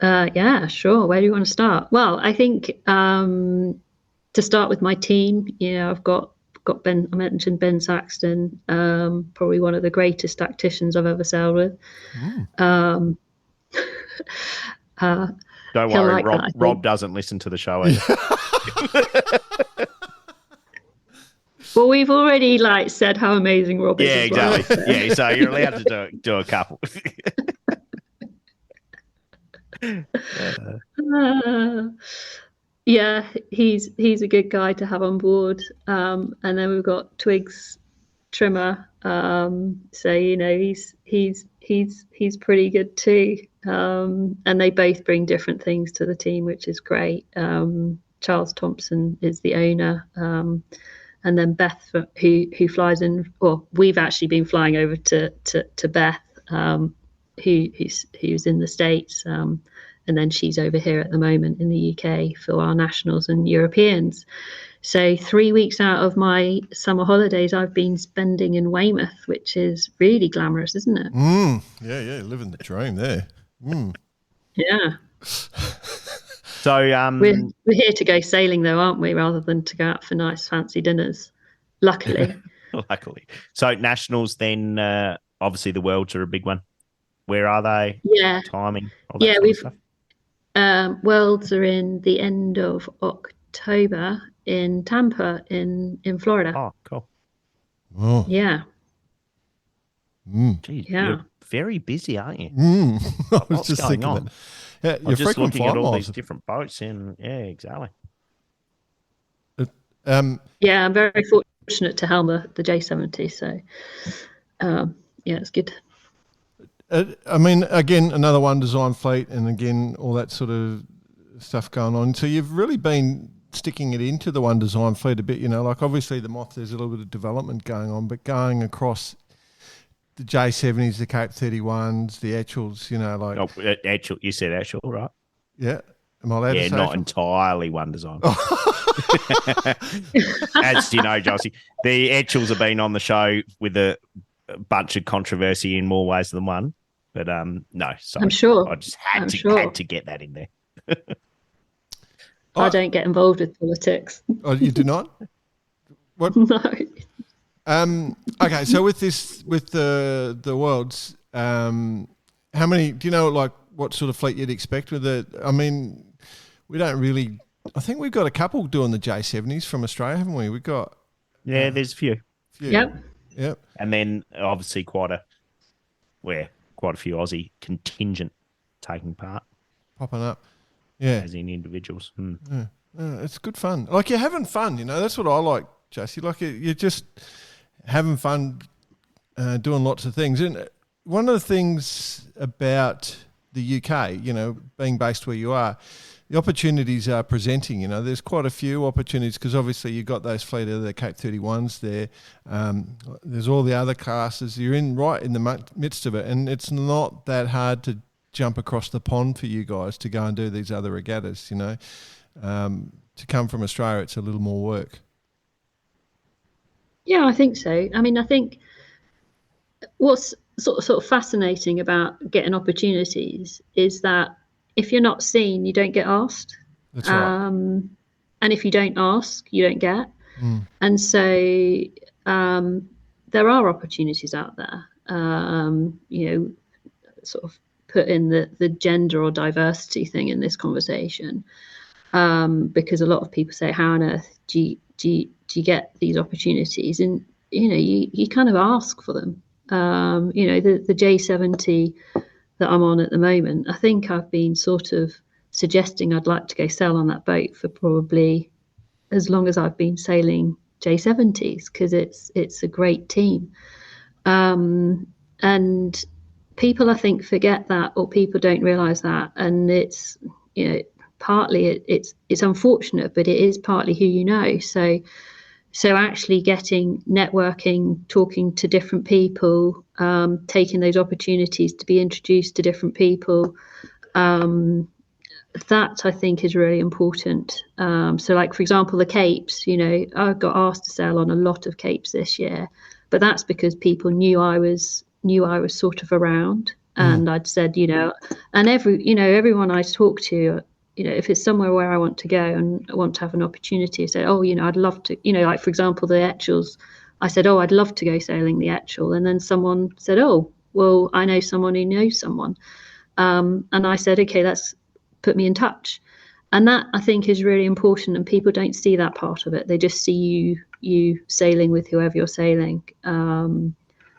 Yeah, sure. Where do you want to start? Well, I think to start with my team, I've got Ben. I mentioned Ben Saxton, probably one of the greatest tacticians I've ever sailed with. Don't worry, like Rob doesn't listen to the show either. Well, we've already said how amazing Rob is. Yeah, exactly. Well, so. Yeah, so you're allowed to do a couple. Yeah, he's a good guy to have on board. And then we've got Twigs Trimmer. So he's pretty good too. And they both bring different things to the team, which is great. Charles Thompson is the owner. And then Beth, who flies in. Well, we've actually been flying over to Beth, who's in the States, and then she's over here at the moment in the UK for our nationals and Europeans. So 3 weeks out of my summer holidays, I've been spending in Weymouth, which is really glamorous, isn't it? Yeah, living the dream there. Yeah. So we're here to go sailing though, aren't we, rather than to go out for nice fancy dinners, luckily. Luckily. So nationals then, obviously the Worlds are a big one. Where are they? Yeah. Timing? Worlds are in the end of October in Tampa in Florida. Oh, cool. Oh. Yeah. Jeez, you're very busy, aren't you? I was just thinking on? Yeah, you're just looking at all these different boats, and exactly. Yeah, I'm very fortunate to helm the J70, so it's good. I mean, again, another one design fleet, and again, all that sort of stuff going on. So you've really been sticking it into the one design fleet a bit, obviously the Moth, there's a little bit of development going on, but going across the J70s, the Cape 31's, the Etchells, Etchell, you said Etchell, right? Yeah. Am I allowed to say not Etchell? Entirely one design. As you know, Josie, the Etchells have been on the show with a bunch of controversy in more ways than one. But no, sorry. I'm sure. I just had to get that in there. I don't get involved with politics. Oh, you do not? What? No. Okay, so with the Worlds, how many? Do you know what sort of fleet you'd expect with it? I mean, we don't really. I think we've got a couple doing the J70s from Australia, haven't we? We've got. Yeah, there's a few. Yep. And then obviously quite a few Aussie contingent taking part, popping up. Yeah, as in individuals. Yeah. It's good fun. You're having fun, That's what I like, Josie. You're just having fun, doing lots of things. And one of the things about the UK, being based where you are, the opportunities are presenting. There's quite a few opportunities because obviously you've got those fleet of the Cape 31's there. There's all the other classes. You're right in the midst of it, and it's not that hard to jump across the pond for you guys to go and do these other regattas. To come from Australia, it's a little more work. Yeah, I think so. I mean, I think what's sort of fascinating about getting opportunities is that if you're not seen, you don't get asked. That's right. And if you don't ask, you don't get. And so there are opportunities out there. Sort of put in the gender or diversity thing in this conversation, because a lot of people say, how on earth do you get these opportunities? And you kind of ask for them. The J70 that I'm on at the moment, I think I've been sort of suggesting I'd like to go sail on that boat for probably as long as I've been sailing J70s, because it's a great team. And people, I think, forget that, or people don't realise that, and it's, you know, partly it's unfortunate, but it is partly who you know. So actually getting networking, talking to different people, taking those opportunities to be introduced to different people, that I think is really important. So like, for example, the Capes, you know, I got asked to sail on a lot of Capes this year, but that's because people knew I was sort of around, and I'd said, you know, and everyone I talk to, you know, if it's somewhere where I want to go and I want to have an opportunity, I say, oh, you know, I'd love to, you know, like for example, the Etchells, I said, oh, I'd love to go sailing the Etchell. And then someone said, oh, well, I know someone who knows someone. And I said, okay, let's put me in touch. And that, I think, is really important, and people don't see that part of it. They just see you sailing with whoever you're sailing.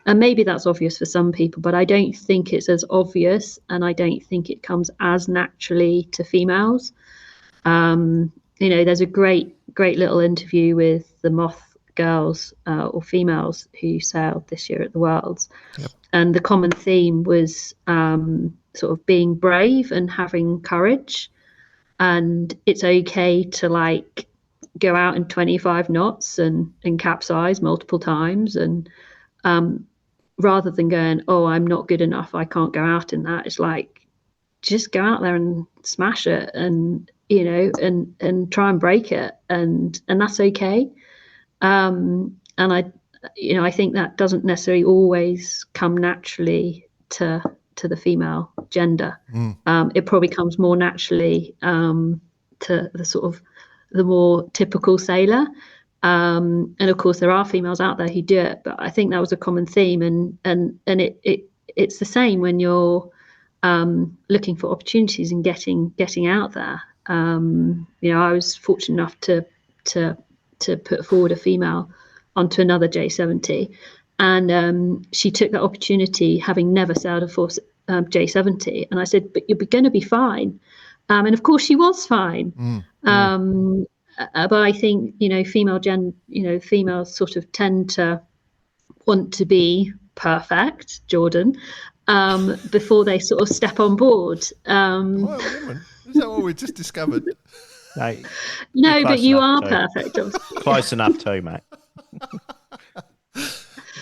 And maybe that's obvious for some people, but I don't think it's as obvious, and I don't think it comes as naturally to females. You know, there's a great little interview with the Moth girls or females who sailed this year at the Worlds. Yep. And the common theme was sort of being brave and having courage. And it's okay to like go out in 25 knots and capsize multiple times. And rather than going, oh, I'm not good enough, I can't go out in that. It's like, just go out there and smash it, and, you know, and try and break it. And that's okay. And I think that doesn't necessarily always come naturally to the female gender. It probably comes more naturally to the sort of the more typical sailor. And of course there are females out there who do it, but I think that was a common theme, and it's the same when you're looking for opportunities and getting out there. You know, I was fortunate enough to put forward a female onto another J70, and she took that opportunity having never sailed a full J70, and I said, but you're going to be fine. And of course she was fine. But I think, you know, females sort of tend to want to be perfect, Jordan, before they sort of step on board. Is that what we just discovered? No, but you are perfect. Close enough too, mate.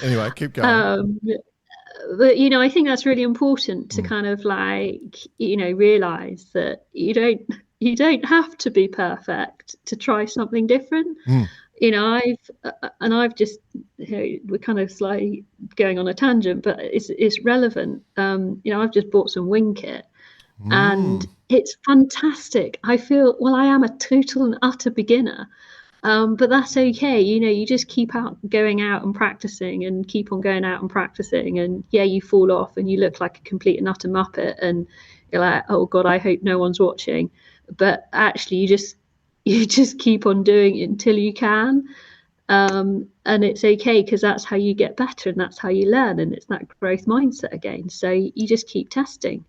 Anyway, keep going. But, you know, I think that's really important to kind of like, you know, realise that you don't have to be perfect to try something different. You know, I've just, you know, we're kind of slightly going on a tangent, but it's relevant. You know, I've just bought some wing kit, and it's fantastic. I feel, well, I am a total and utter beginner, but that's okay. You know, you just keep going out and practicing, and keep on going out and practicing, and yeah, you fall off and you look like a complete and utter muppet, and you're like, oh God, I hope no one's watching. But actually you just keep on doing it until you can, and it's okay, because that's how you get better, and that's how you learn, and it's that growth mindset again. So you just keep testing.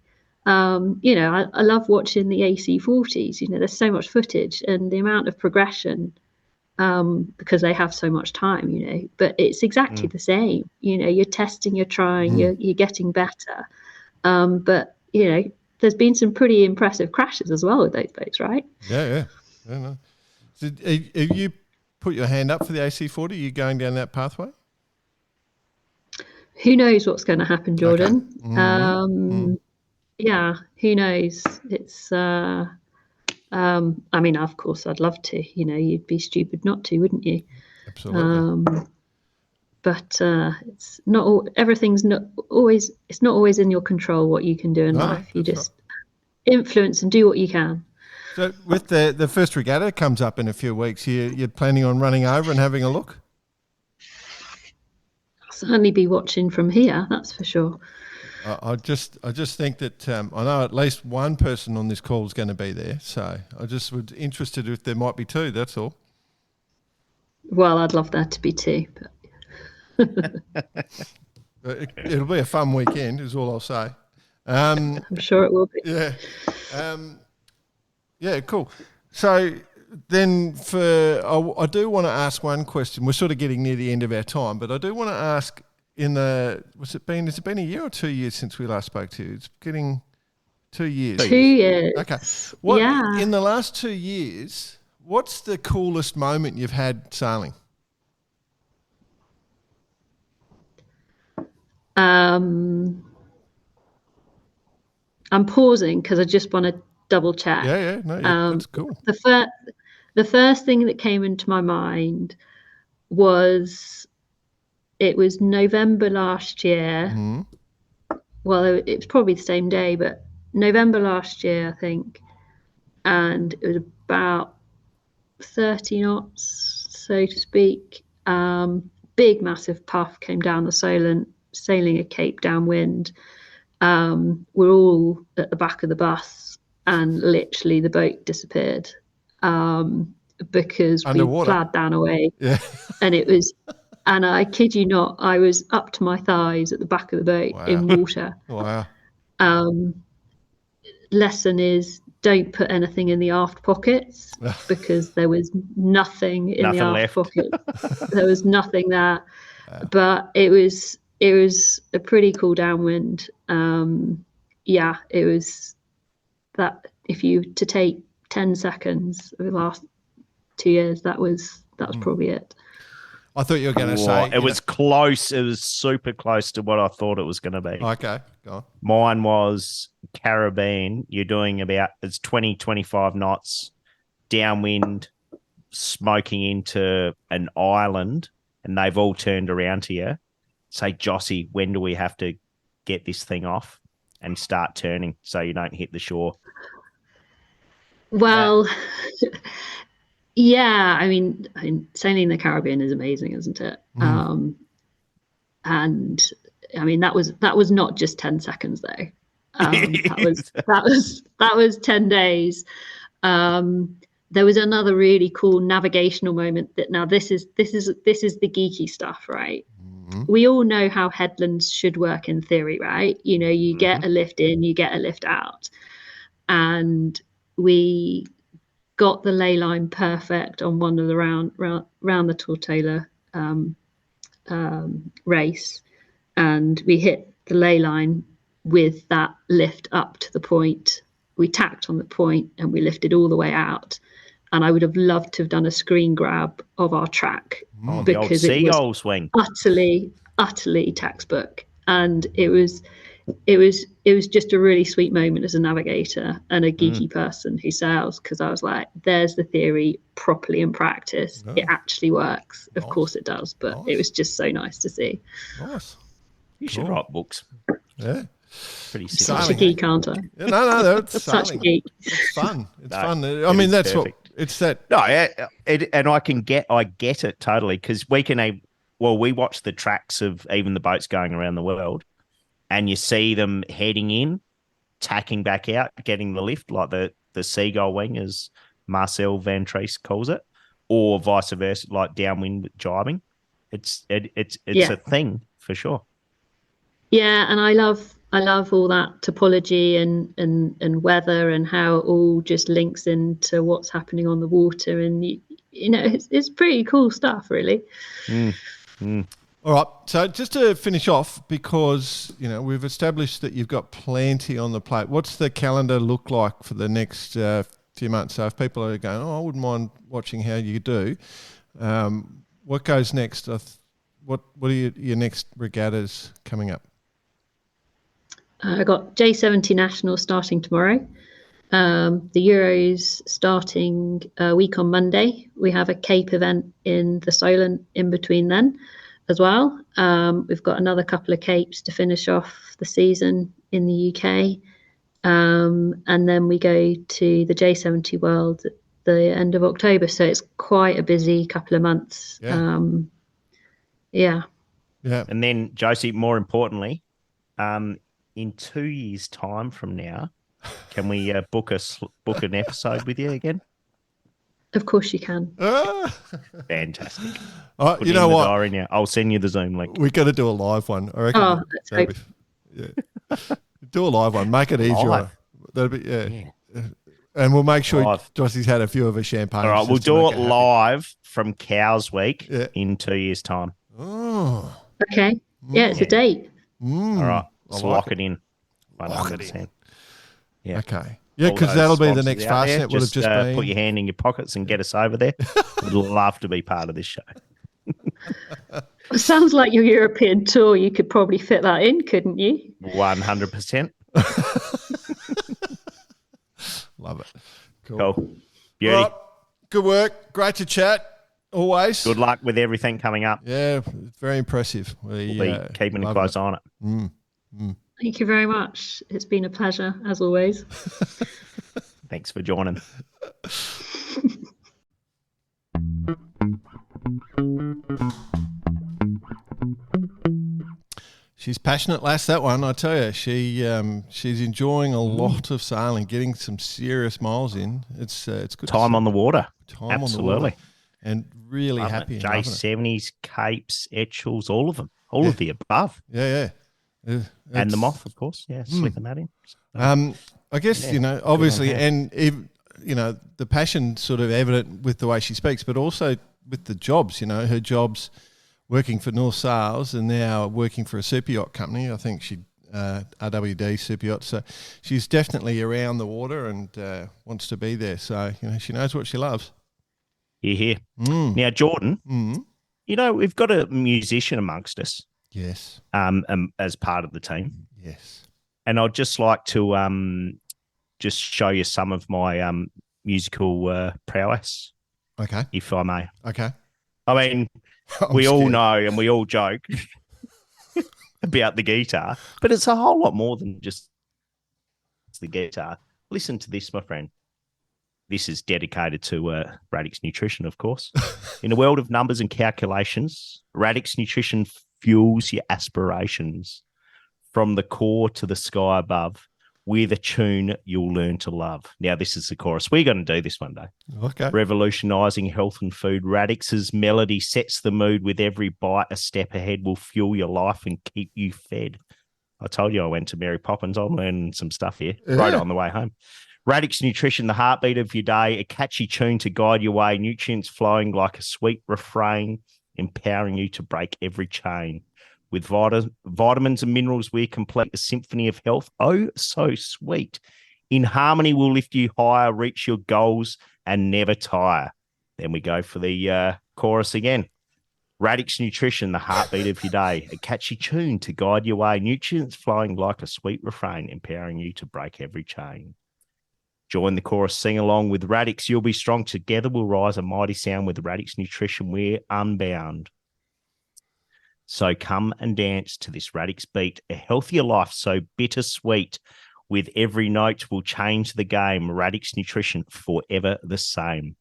You know, I love watching the AC40s. You know, there's so much footage, and the amount of progression, because they have so much time, you know, but it's exactly the same. You know, you're testing, you're trying, you're getting better. But, you know, there's been some pretty impressive crashes as well with those boats, right? Yeah. No. So, have you put your hand up for the AC40? Are you going down that pathway? Who knows what's going to happen, Jordan? Okay. Yeah, who knows? It's I mean, of course I'd love to, you know, you'd be stupid not to, wouldn't you? Absolutely. But it's not all, everything's not always, it's not always in your control what you can do in life. You just influence and do what you can. So with the first regatta comes up in a few weeks, you're planning on running over and having a look? I'll certainly be watching from here, that's for sure. I just think that I know at least one person on this call is going to be there, so I just was interested if there might be two. That's all. Well, I'd love that to be two. It'll be a fun weekend, is all I'll say. I'm sure it will be. Yeah. Yeah, cool. So then I do want to ask one question. We're sort of getting near the end of our time, but I do want to ask has it been a year or 2 years since we last spoke to you? It's getting 2 years. 2 years. Okay. Yeah. In the last 2 years, what's the coolest moment you've had sailing? I'm pausing because I just want to double check. Yeah, no, that's cool. The first thing that came into my mind was November last year. Mm-hmm. Well, it was probably the same day, but November last year, I think, and it was about 30 knots, so to speak. Big, massive puff came down the Solent, sailing a cape downwind. We're all at the back of the bus, and literally the boat disappeared because Underwater. we flagged down away. Yeah. And it was, and I kid you not, I was up to my thighs at the back of the boat in water. Wow. Lesson is, don't put anything in the aft pockets, because there was nothing in the aft pocket. There was nothing there. But it was a pretty cool downwind. It was that, if you to take 10 seconds of the last 2 years, that was probably it. I thought you were going to say it was close. It was super close to what I thought it was going to be. Okay, go on. Mine was Caribbean. You're doing it's 20, 25 knots downwind, smoking into an island, and they've all turned around to you. Say, Josie, when do we have to get this thing off and start turning so you don't hit the shore? Well, yeah, I mean, sailing the Caribbean is amazing, isn't it? And I mean, that was not just 10 seconds though. That was 10 days. There was another really cool navigational moment that, now this is the geeky stuff, right? We all know how headlands should work in theory, right? You know, you get a lift in, you get a lift out. And we got the ley line perfect on one of the round the Tortola race. And we hit the ley line with that lift up to the point. We tacked on the point and we lifted all the way out. And I would have loved to have done a screen grab of our track because it was swing. utterly textbook. And it was just a really sweet moment as a navigator and a geeky person who sails, because I was like, there's the theory properly in practice. It actually works. Of course it does, but it was just so nice to see. Nice. You should write books. Yeah. Pretty simple. Such a geek, aren't I? Yeah, no, it's such a geek. It's fun. It's fun. I mean, that's perfect. It's that. No, and I get it totally, because we watch the tracks of even the boats going around the world, and you see them heading in, tacking back out, getting the lift, like the seagull wing, as Marcel Van Treese calls it, or vice versa, like downwind jibing. It's a thing for sure. Yeah, and I love all that topology and weather and how it all just links into what's happening on the water, and you know, it's pretty cool stuff, really. All right, so just to finish off, because you know we've established that you've got plenty on the plate. What's the calendar look like for the next few months? So if people are going, I wouldn't mind watching how you do. What goes next? What are your next regattas coming up? I got J70 National starting tomorrow. The Euros starting a week on Monday. We have a Cape event in the Solent in between then as well. We've got another couple of Capes to finish off the season in the UK. And then we go to the J70 Worlds at the end of October. So it's quite a busy couple of months. Yeah. And then, Josie, more importantly, in 2 years' time from now, can we book an episode with you again? Of course you can. Fantastic. You know what? I'll send you the Zoom link. We've got to do a live one. I reckon. Oh, that's great. Do a live one. Make it easier. That'd be And we'll make sure Live. Josie's had a few of her champagne. All right, we'll do it live from Cows Week in 2 years' time. Oh. Okay. Yeah, it's a date. All right, let's lock it in. Lock it in. Yeah. Okay. Yeah, because that'll be the next Fastnet. Would have just been. Put your hand in your pockets and get us over there. We'd love to be part of this show. It sounds like your European tour. You could probably fit that in, couldn't you? 100%. Love it. Cool. Beauty. Right. Good work. Great to chat. Always. Good luck with everything coming up. Yeah, very impressive. We'll be keeping a close eye on it. Thank you very much. It's been a pleasure, as always. Thanks for joining. She's passionate, lass, that one, I tell you. She's enjoying a lot of sailing, getting some serious miles in. It's good. Time on the water. Absolutely. On the water. And really happy. J70s, Capes, Etchells, all of them. All of the above. Yeah. And the moth, of course. Yeah, slipping that in. I guess, obviously, and, the passion sort of evident with the way she speaks, but also with the jobs, her jobs working for North Sails and now working for a super yacht company. I think she RWD super yacht. So she's definitely around the water and wants to be there. So, she knows what she loves. Here. Now, Jordan, we've got a musician amongst us. Yes. As part of the team. Yes. And I'd just like to just show you some of my musical prowess. Okay. If I may. Okay. I mean, we all know and we all joke about the guitar, but it's a whole lot more than just the guitar. Listen to this, my friend. This is dedicated to Radix Nutrition, of course. In a world of numbers and calculations, Radix Nutrition fuels your aspirations from the core to the sky above with a tune you'll learn to love. Now, this is the chorus. We're going to do this one day. Okay. Revolutionising health and food. Radix's melody sets the mood. With every bite, a step ahead will fuel your life and keep you fed. I told you I went to Mary Poppins. I'm learning some stuff here. Yeah. Wrote it on the way home. Radix Nutrition, the heartbeat of your day, a catchy tune to guide your way, nutrients flowing like a sweet refrain, empowering you to break every chain. With vitamins and minerals, we complete a symphony of health. Oh, so sweet. In harmony, we'll lift you higher, reach your goals, and never tire. Then we go for the chorus again. Radix Nutrition, the heartbeat of your day, a catchy tune to guide your way, nutrients flowing like a sweet refrain, empowering you to break every chain. Join the chorus, sing along with Radix. You'll be strong. Together we'll rise a mighty sound. With Radix Nutrition, we're unbound. So come and dance to this Radix beat. A healthier life so bittersweet. With every note we'll change the game. Radix Nutrition, forever the same.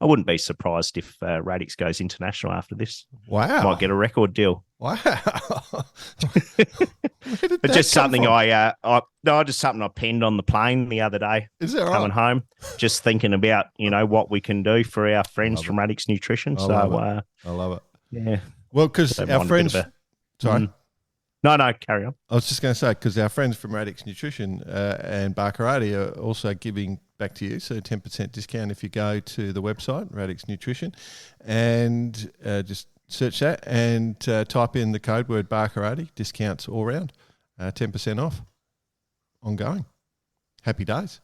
I wouldn't be surprised if Radix goes international after this. Wow. Might get a record deal. Wow. But just something just something I penned on the plane the other day. Is that right? Coming home, just thinking about, what we can do for our friends from Radix Nutrition. I love it. Yeah. Well, because our friends... Sorry. No, carry on. I was just going to say, because our friends from Radix Nutrition and Barcarati are also giving back to you, so 10% discount if you go to the website, Radix Nutrition, and just search that and type in the code word Barcarati, discounts all round, 10% off, ongoing. Happy days.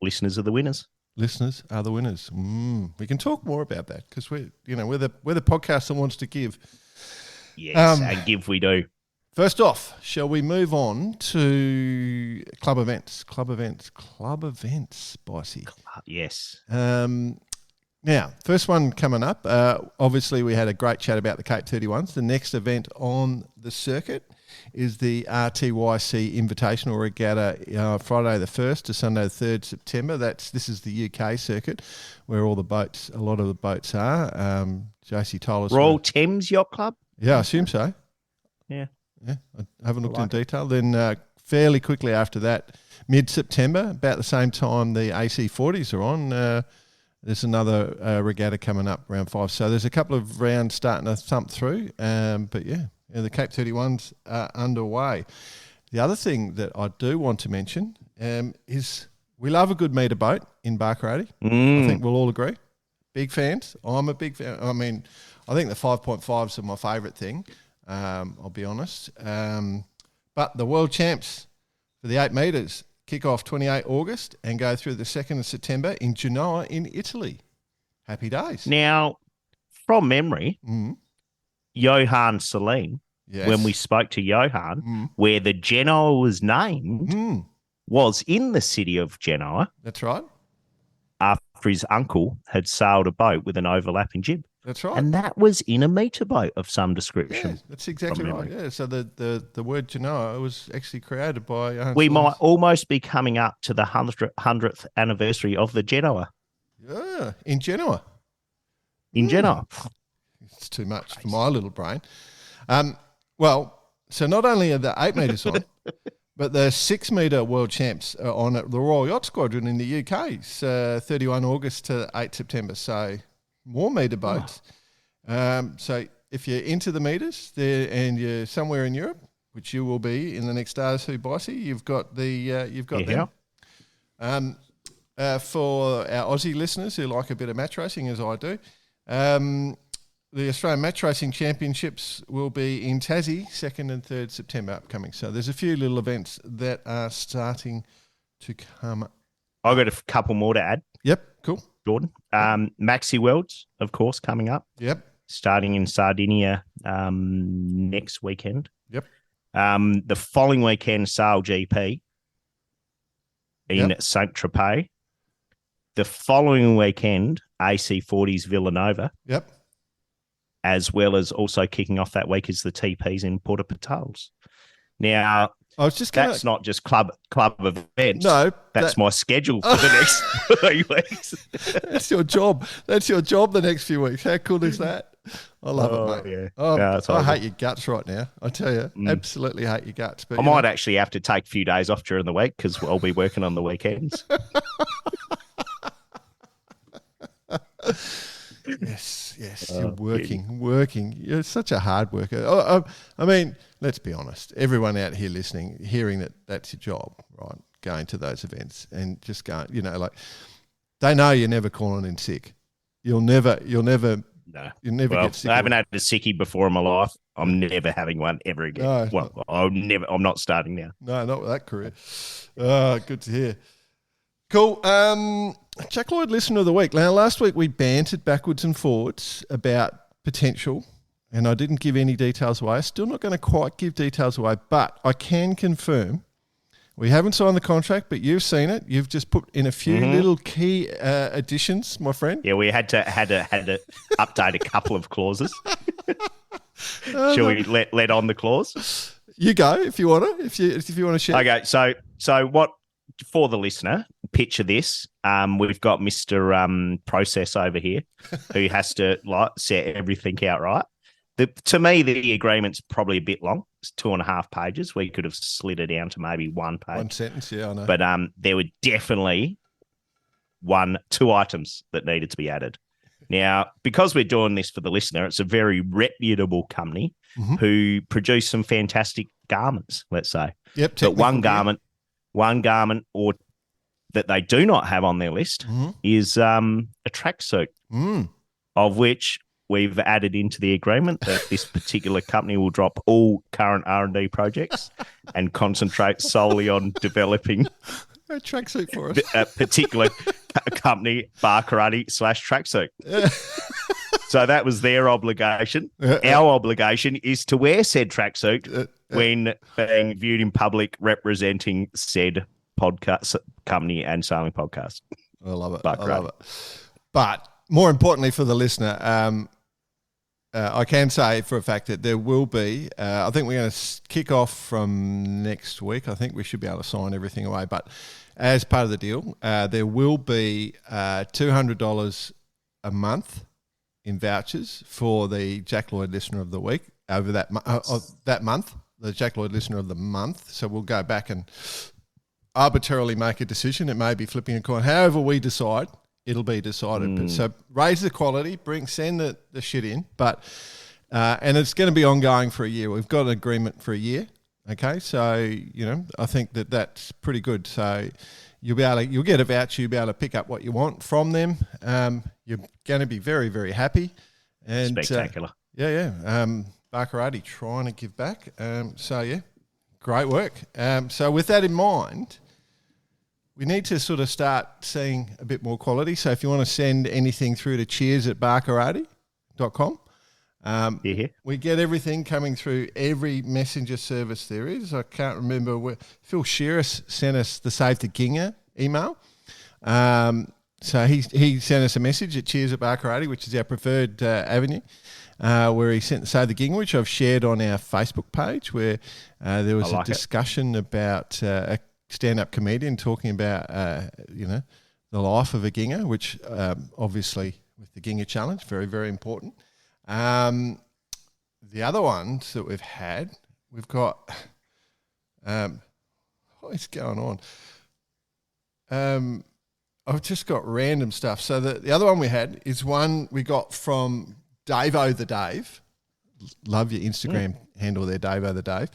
Listeners are the winners. Listeners are the winners. We can talk more about that because we're the podcast that wants to give. Yes, and give we do. First off, shall we move on to club events? Club events, Spicy. Yes. Now, first one coming up, obviously we had a great chat about the Cape 31's. The next event on the circuit is the RTYC Invitational Regatta, Friday the 1st to Sunday the 3rd September. This is the UK circuit where a lot of the boats are. Josie told us. Royal Thames Yacht Club? Yeah, I assume so. Yeah. Yeah, I haven't looked in detail. Then fairly quickly after that, mid-September, about the same time the AC40s are on, there's another regatta coming up, round 5. So there's a couple of rounds starting to thump through. But the Cape 31's are underway. The other thing that I do want to mention is We love a good meter boat in Barcarati. I think we'll all agree. Big fans. I'm a big fan. I mean, I think the 5.5s are my favourite thing. I'll be honest. But the World Champs for the 8 metres kick off 28 August and go through the 2nd of September in Genoa in Italy. Happy days. Now, from memory, Johan Celine, when we spoke to Johan, where the Genoa was named, was in the city of Genoa. That's right. After his uncle had sailed a boat with an overlapping jib. That's right. And that was in a meter boat of some description. Yeah, that's exactly right. Yeah. So the word Genoa was actually created by Johan We Celine. might almost be coming up to the 100th anniversary of the Genoa. Yeah, in Genoa. In Genoa. It's too much for my little brain. Well, so not only are the 8 metres on, but the 6 metre world champs are on at the Royal Yacht Squadron in the UK. It's 31 August to 8 September. So more metre boats. So if you're into the metres there and you're somewhere in Europe, which you will be in the next day or two, Bossy, you've got them. For our Aussie listeners who like a bit of match racing, as I do, the Australian Match Racing Championships will be in Tassie, 2nd and 3rd September upcoming. So there's a few little events that are starting to come. I've got a couple more to add. Yep, cool. Jordan. Maxi Worlds, of course, coming up. Yep. Starting in Sardinia next weekend. Yep. The following weekend, Sail GP in Saint-Tropez. The following weekend, AC40's Villanova. Yep. As well as also kicking off that week is the TPs in Porta Patals. Now, that's not just club events. No, that's my schedule for the next 3 weeks. That's your job. That's your job the next few weeks. How cool is that? I love it, mate. Yeah. I hate your guts right now. I tell you, absolutely hate your guts. But I might actually have to take a few days off during the week because I'll be working on the weekends. Yes, you're working. You're such a hard worker. I mean, let's be honest. Everyone out here listening, hearing that that's your job, right? Going to those events and just going, they know you're never calling in sick. You'll never get sick. I haven't had a sickie before in my life. I'm never having one ever again. No, I'm not starting now. No, not with that career. Good to hear. Cool. Jack Lloyd Listener of the Week. Now, last week we bantered backwards and forwards about potential, and I didn't give any details away. I'm still not going to quite give details away, but I can confirm we haven't signed the contract, but you've seen it. You've just put in a few little key additions, my friend. Yeah, we had to update a couple of clauses. Shall we let on the clause? You go if you want to. If you want to share. Okay, so what? For the listener, picture this. We've got Mr. Process over here who has to set everything out right. To me, the agreement's probably a bit long. It's 2.5 pages. We could have slid it down to maybe 1 page. One sentence, yeah, I know. But there were definitely 2 items that needed to be added. Now, because we're doing this for the listener, it's a very reputable company who produce some fantastic garments, let's say. Yep. But one garment or that they do not have on their list is a tracksuit, of which we've added into the agreement that this particular company will drop all current R&D projects and concentrate solely on developing a tracksuit for us. A particular company, bar karate /tracksuit. So that was their obligation. Our obligation is to wear said tracksuit when being viewed in public representing said podcast company and sailing podcast. I love it. But more importantly for the listener, I can say for a fact that there will be, I think we're going to kick off from next week. I think we should be able to sign everything away. But as part of the deal, there will be $200 a month in vouchers for the Jack Lloyd Listener of the Week over that month, the Jack Lloyd Listener of the Month. So we'll go back and arbitrarily make a decision. It may be flipping a coin. However we decide, it'll be decided. But so raise the quality, send the shit in. But and it's going to be ongoing for a year. We've got an agreement for a year. Okay, so I think that's pretty good. So you'll get a voucher. You'll be able to pick up what you want from them. You're going to be very, very happy. And Spectacular. Baccarati trying to give back. Great work. So with that in mind, we need to sort of start seeing a bit more quality. So if you want to send anything through to cheers@baccarati.com. We get everything coming through every messenger service there is. I can't remember where Phil Shearer sent us the Save the Ginger email. So he sent us a message at cheers@baccarati, which is our preferred avenue, where he sent the Save the Ginger, which I've shared on our Facebook page, where there was a discussion about a stand-up comedian talking about, the life of a ginger, which obviously with the Ginger Challenge, very, very important. The other ones that we've had, we've got, what is going on? I've just got random stuff. So the other one we had is one we got from Davo the Dave. Love your Instagram handle there, Davo the Dave.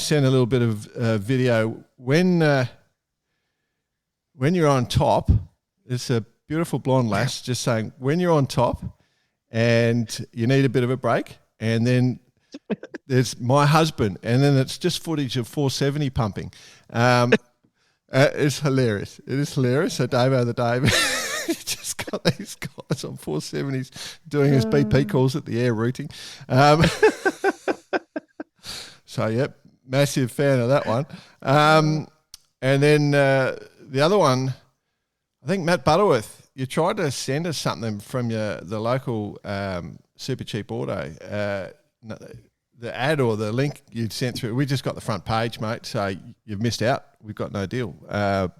Sent a little bit of video. When you're on top, it's a beautiful blonde lass just saying, when you're on top and you need a bit of a break, and then there's my husband, and then it's just footage of 470 pumping. It's hilarious. It is hilarious. So Davo the Dave just got these guys on 470s doing his BP calls at the air routing. So, yep, massive fan of that one. And then the other one, I think Matt Butterworth, you tried to send us something from the local Super Cheap Auto. The ad or the link you'd sent through, we just got the front page, mate, so you've missed out. We've got no deal. I'm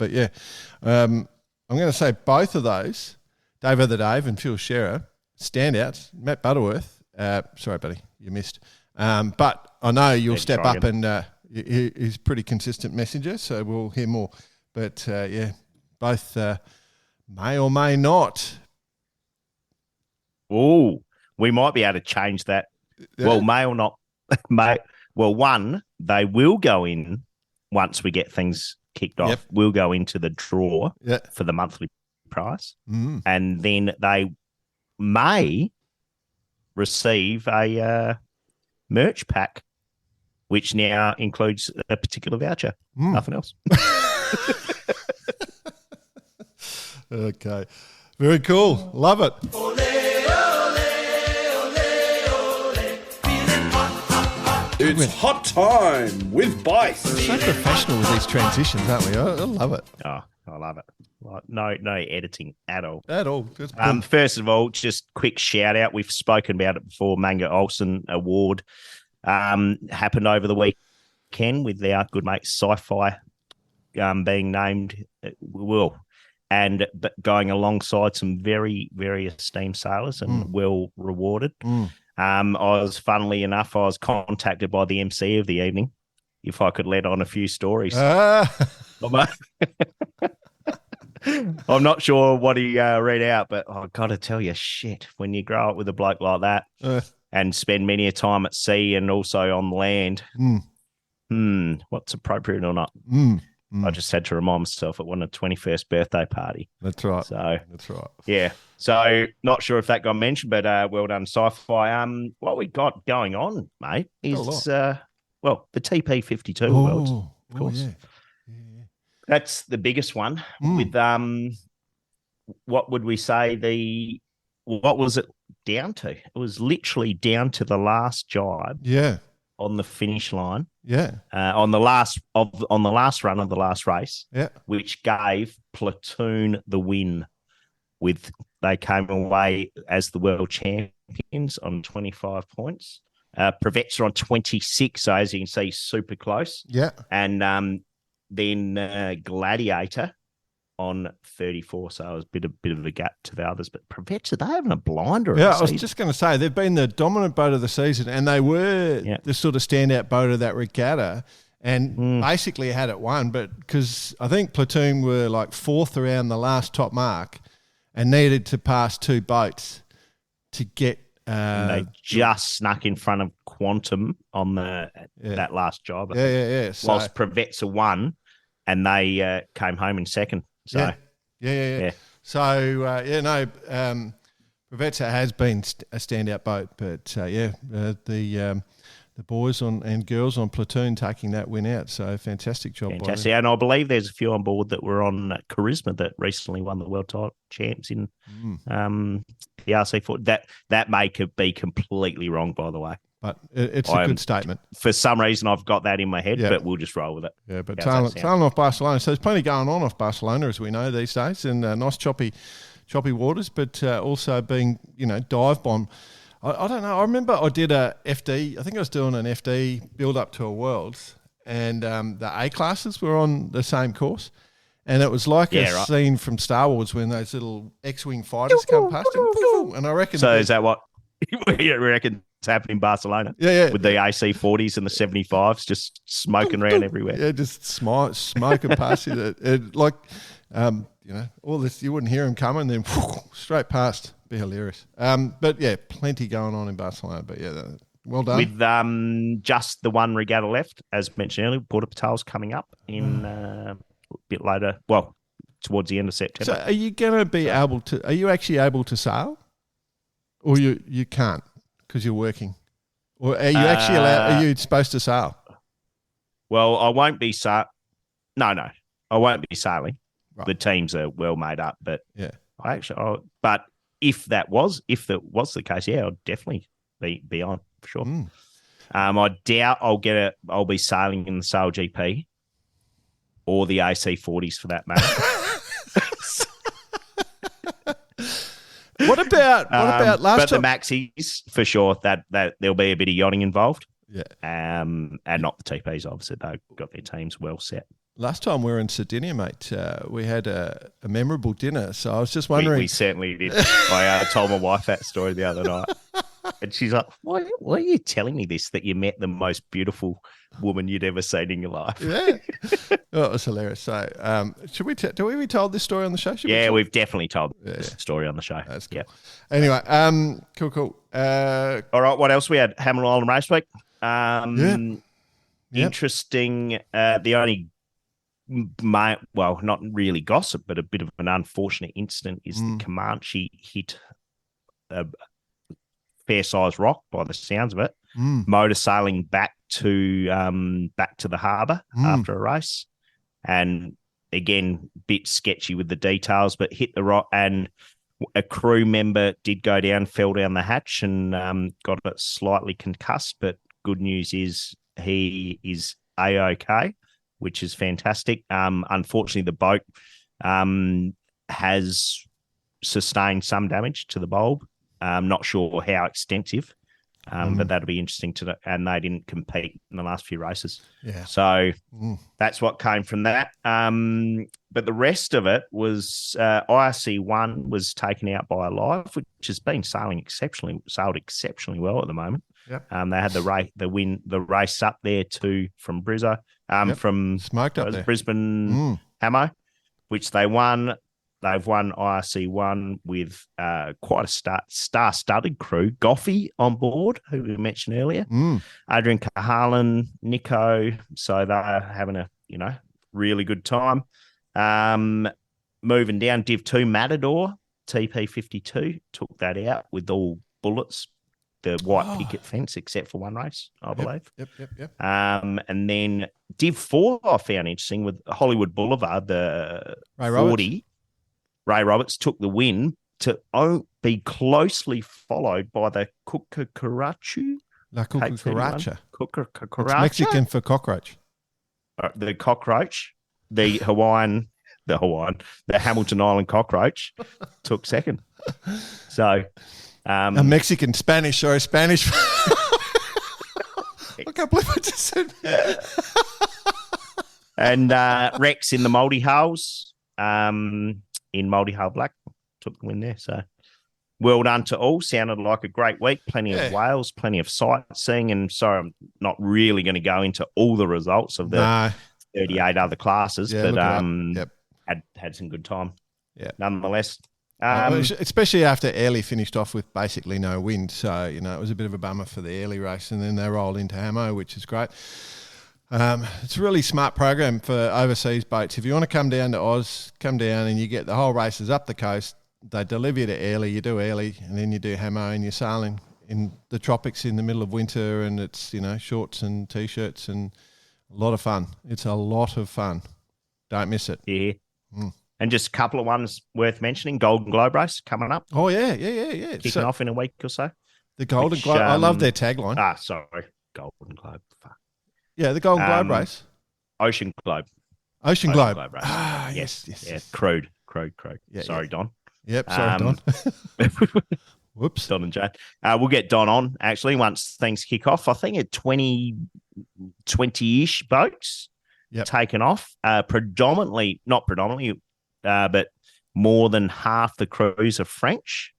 going to say both of those, Dave the Dave and Phil Shearer, standouts. Matt Butterworth, sorry, buddy, you missed. But I know you'll step up and he's a pretty consistent messenger, so we'll hear more. But, both may or may not. Oh, we might be able to change that. Yeah. Well, may or not. Well, one, they will go in once we get things kicked off. Yep. We'll go into the draw for the monthly price. And then they may receive a merch pack, which now includes a particular voucher. Nothing else. Okay. Very cool. Love it. It's hot time with Bice. We're so professional with these transitions, aren't we? I love it. Oh, I love it. No editing at all. At all. First of all, just quick shout out. We've spoken about it before. Manga Olsen Award happened over the weekend with our good mate Sci-Fi being named. But going alongside some very, very esteemed sailors and well rewarded. Funnily enough, I was contacted by the MC of the evening if I could let on a few stories. I'm not sure what he read out, but I've got to tell you, shit, when you grow up with a bloke like that and spend many a time at sea and also on land, what's appropriate or not? I just had to remind myself it wasn't a 21st birthday party. That's right. So that's right. Yeah. So not sure if that got mentioned, but well done, Sci-Fi. What we got going on, mate, is the TP52 Worlds, of course. Yeah. That's the biggest one. With what would we say what was it down to? It was literally down to the last jibe. Yeah. On the finish line. Yeah. On the last run of the last race. Yeah. Which gave Platoon the win. They came away as the world champions on 25 points. Privet's on 26, so as you can see, super close. Yeah. And then Gladiator on 34, so it was a bit of a gap to the others. But Privet's, are they having a blinder? Yeah, I was just going to say, they've been the dominant boat of the season, and they were the sort of standout boat of that regatta, and basically had it won. But because I think Platoon were like fourth around the last top mark and needed to pass two boats to get... they just snuck in front of Quantum on that last job. Yeah. Whilst Privet's won, and they came home in second. So yeah. So Provezza has been a standout boat, but the boys and girls on Platoon taking that win out. So fantastic job. Fantastic. And I believe there's a few on board that were on Charisma that recently won the world title champs in the RC4. That may be completely wrong, by the way. But it's a good statement. For some reason, I've got that in my head, but we'll just roll with it. Yeah, but tailing off Barcelona. So there's plenty going on off Barcelona, as we know these days, and nice choppy waters, but also being, dive bomb. I don't know. I remember I did a FD. I think I was doing an FD build up to a Worlds, and the A classes were on the same course, and it was like a scene from Star Wars when those little X-wing fighters come past him. And I reckon. So is that what you reckon it's happening in Barcelona? Yeah. With the AC40s and the 75s just smoking around everywhere. Yeah, just smoking past you. All this, you wouldn't hear him coming, then straight past. Be hilarious. But yeah, plenty going on in Barcelona. But yeah, well done. With just the one regatta left, as mentioned earlier, Porta Patel's coming up in a bit later. Well, towards the end of September. So, are you going to be able to? Are you actually able to sail, or you can't because you're working, or are you actually allowed? Are you supposed to sail? Well, I won't be No, I won't be sailing. Right. The teams are well made up, but yeah, but if that was the case, I'll definitely be on for sure. I doubt I'll be sailing in the Sail GP or the AC40s for that matter. What about last but time? The Maxis for sure that there'll be a bit of yachting involved. Yeah. And not the TPs, obviously. They've got their teams well set. Last time we were in Sardinia, mate, we had a memorable dinner. So I was just wondering. We certainly did. I told my wife that story the other night. And she's like, why are you telling me this, that you met the most beautiful woman you'd ever seen in your life? Yeah. Oh, it was hilarious. So should we do we told this story on the show? We've definitely told the story on the show. That's cool. Yeah. Anyway, cool. All right, what else we had? Hamilton Island Race Week. Interesting. The only, not really gossip, but a bit of an unfortunate incident is the Comanche hit a fair-sized rock by the sounds of it, motor sailing back to the harbour after a race. And again, bit sketchy with the details, but hit the rock, and a crew member did go down, fell down the hatch, and got it slightly concussed. But good news is he is A-OK, which is fantastic. Unfortunately, the boat has sustained some damage to the bulb. I'm not sure how extensive, but that'll be interesting to know. And they didn't compete in the last few races. Yeah. So that's what came from that. But the rest of it was IRC1 was taken out by Alive, which has been sailed exceptionally well at the moment. Yep. They had the race up there too from Brizzo, from smoked up there. Brisbane Hamo, which they won. They've won IRC1 with quite a star-studded crew. Goffey on board, who we mentioned earlier. Adrian Cahalan, Nico. So they're having a really good time. Moving down, Div 2 Matador, TP52, took that out with all bullets. The white picket fence, except for one race, I believe. Yep. And then Div 4 I found interesting with Hollywood Boulevard, the Ray 40. Ray Roberts took the win to be closely followed by the Cucaracha. La Cucaracha. Cucaracha. It's Mexican for cockroach. The cockroach, the Hamilton Island cockroach took second. So... a Mexican, Spanish. I can't believe I just said And Rex in the multi-hulls, in multi-hull black, took the win there. So well done to all. Sounded like a great week. Plenty of whales, plenty of sightseeing. And sorry, I'm not really going to go into all the results of the 38 other classes, but had some good time. Yeah, nonetheless. Especially after Airlie finished off with basically no wind. So, it was a bit of a bummer for the Airlie race, and then they rolled into Hamo, which is great. It's a really smart program for overseas boats. If you want to come down to Oz, come down and you get the whole races up the coast. They deliver you to Airlie, you do Airlie, and then you do Hamo, and you're sailing in the tropics in the middle of winter, and it's, shorts and T-shirts and a lot of fun. It's a lot of fun. Don't miss it. Yeah. And just a couple of ones worth mentioning. Golden Globe race coming up. Oh, yeah. Kicking off in a week or so. The Golden Globe. I love their tagline. Sorry. Golden Globe. Fuck. Yeah, the Golden Globe race. Ocean Globe. Ocean Globe race. Yes. Yeah, crowed. Yeah, Sorry, Don. Yep, sorry, Don. Whoops. Don and Jane. We'll get Don on, actually, once things kick off. I think at 20-ish boats taken off. Not predominantly, but more than half the crews are French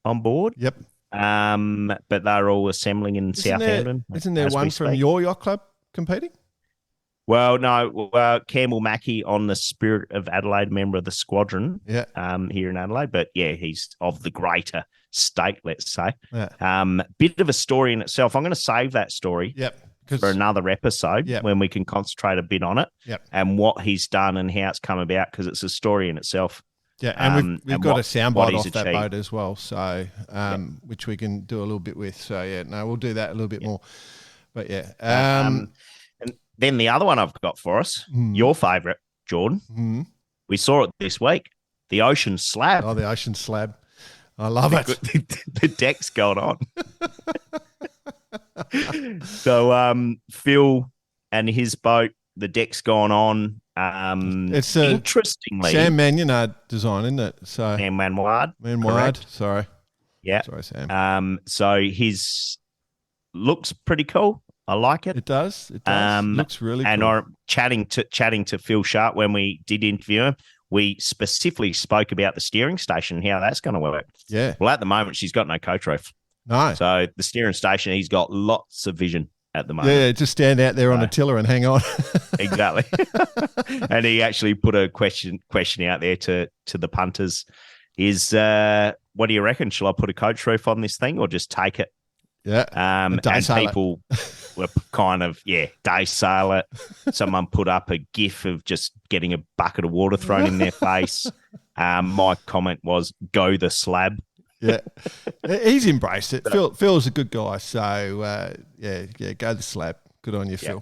on board. Yep. But they're all assembling in Southampton. Isn't there one from your yacht club competing? Well, no. Campbell Mackey on the Spirit of Adelaide, member of the squadron. Yeah. Here in Adelaide, but yeah, he's of the greater state, let's say. Yeah. Bit of a story in itself. I'm going to save that story. Yep. For another episode when we can concentrate a bit on it. Yep. And what he's done and how it's come about, because it's a story in itself. Yeah, and we've got a soundbite off that achieved. boat as well, so which we can do a little bit with. So we'll do that a little bit more. But and then the other one I've got for us, your favourite, Jordan. We saw it this week, the Ocean Slab. Oh, the Ocean Slab. I love it. The deck's going on. So Phil and his boat, the deck's gone on. It's interestingly Sam Magnard design, isn't it? So Sam Magnard. Sorry. Yeah. Sorry, Sam. So his looks pretty cool. I like it. It does. Looks really and cool. I'm chatting to Phil Sharp when we did interview him. We specifically spoke about the steering station and how that's going to work. Yeah. Well, at the moment, she's got no coach roof. No. So the steering station, he's got lots of vision at the moment. Yeah, just stand out there on a tiller and hang on. Exactly. And he actually put a question out there to the punters. Is what do you reckon? Shall I put a coach roof on this thing or just take it? Yeah. And people were kind of, day sail it. Someone put up a gif of just getting a bucket of water thrown in their face. My comment was, go the slab. Yeah. He's embraced it. Phil's a good guy. So, go the slab. Good on you, Phil.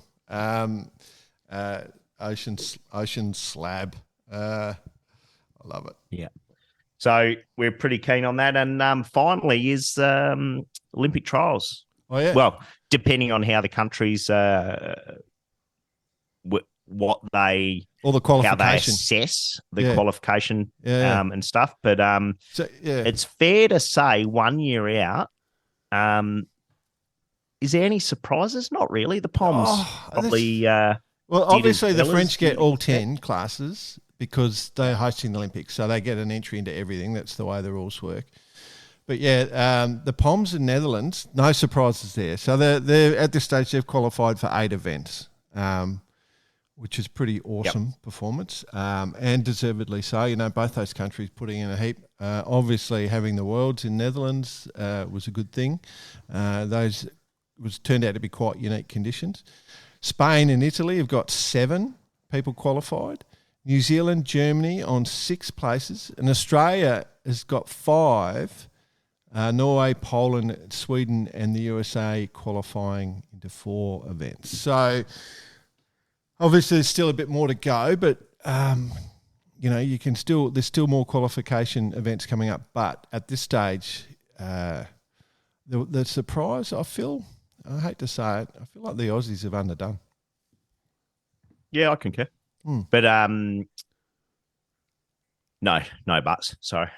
Ocean Slab. I love it. Yeah. So we're pretty keen on that. And finally is Olympic trials. Oh, yeah. Well, depending on how the countries, what they, all the qualification, how they assess the qualification and stuff. But it's fair to say 1 year out, is there any surprises? Not really. The Poms probably. Well, obviously the French get all 10 classes because they're hosting the Olympics, so they get an entry into everything. That's the way the rules work. But the Poms in Netherlands, no surprises there. So they're at this stage they've qualified for 8 events, which is pretty awesome performance, and deservedly so. Both those countries putting in a heap. Obviously, having the Worlds in Netherlands was a good thing. Those turned out to be quite unique conditions. Spain and Italy have got 7 people qualified. New Zealand, Germany on 6 places, and Australia has got 5. Norway, Poland, Sweden, and the USA qualifying into 4 events. So obviously there's still a bit more to go, but you can still, there's still more qualification events coming up. But at this stage, the surprise, I hate to say it, I feel like the Aussies have underdone. Yeah, I concur. But no buts. Sorry.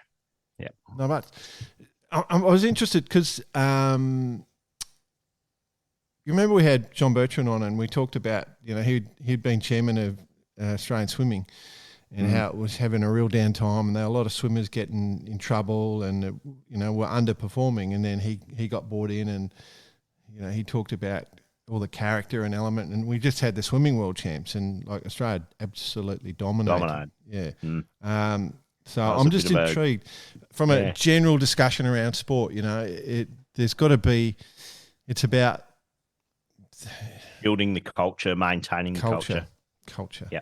Yeah, no buts. I was interested because you remember we had John Bertrand on and we talked about he'd been chairman of Australian Swimming and how it was having a real downtime and there were a lot of swimmers getting in trouble and were underperforming, and then he got brought in and he talked about all the character and element, and we just had the swimming world champs and like Australia absolutely dominated. Yeah. So I'm just intrigued from a general discussion around sport. There's got to be. It's about building the culture, maintaining the culture. Culture. Yeah.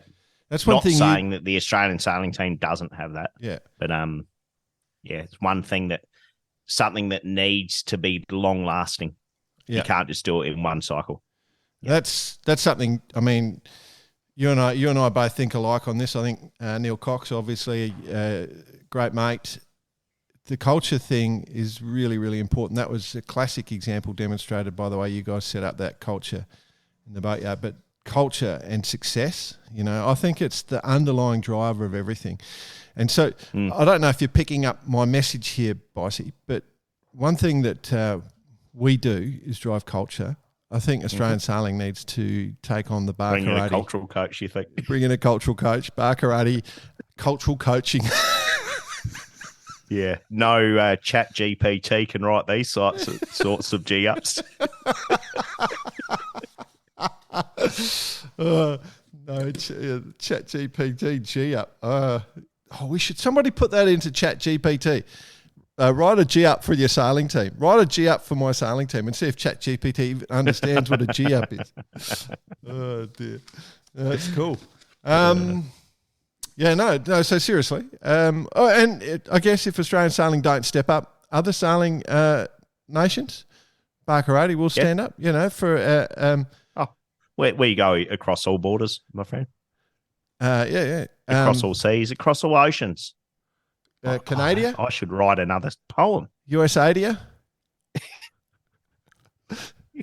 That's one Not thing. saying that the Australian sailing team doesn't have that. Yeah. But it's one thing something that needs to be long lasting. Yeah. You can't just do it in one cycle. That's something. I mean, you and I both think alike on this. I think Neil Cox, obviously, great mate. The culture thing is really, really important. That was a classic example demonstrated by the way you guys set up that culture in the boatyard. But culture and success, I think it's the underlying driver of everything. And so I don't know if you're picking up my message here, Bicey, but one thing that we do is drive culture. I think Australian sailing needs to take on the bar Bring in karate. a cultural coach, you think? Bring in a cultural coach, bar karate, cultural coaching. Yeah, no chat GPT can write these sorts of G-ups. No, chat GPT G-up. Somebody put that into chat GPT. Write a G-up for your sailing team. Write a G-up for my sailing team and see if chat GPT understands what a G-up is. Oh, dear. That's cool. So seriously. I guess if Australian sailing don't step up, other sailing nations, bar karate will stand up, for... where you go across all borders, my friend. Across all seas, across all oceans. Canada? I should write another poem. USAdia?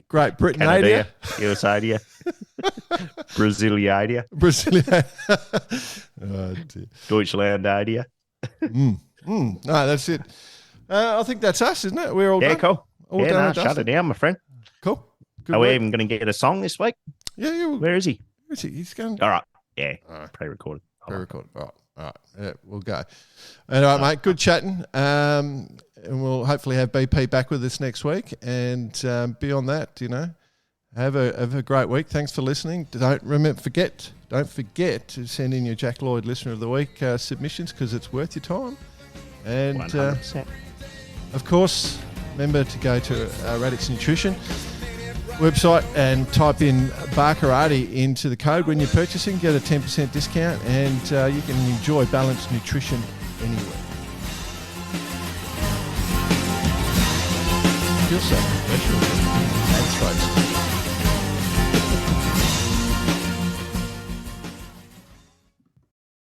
Great Britain, Canada, USAdia, Brasilia, oh, dear. Deutschlandadia. No, that's it. I think that's us, isn't it? We're all done. Cool. All done and shut dusted. it down, my friend. Cool. Good Are we work. even going to get a song this week? Yeah. Where is he? Where is he? He's going. All right. Yeah. All right. Pre-recorded. Pre-recorded. All right. Yeah, we'll go. All right, mate. Good chatting. And we'll hopefully have BP back with us next week. And beyond that, have a great week. Thanks for listening. Don't forget to send in your Jack Lloyd Listener of the Week submissions because it's worth your time. And 100%. Of course, remember to go to Radix Nutrition website and type in Bar Karate into the code when you're purchasing. Get a 10% discount and you can enjoy balanced nutrition anywhere. Feels so special. That's right.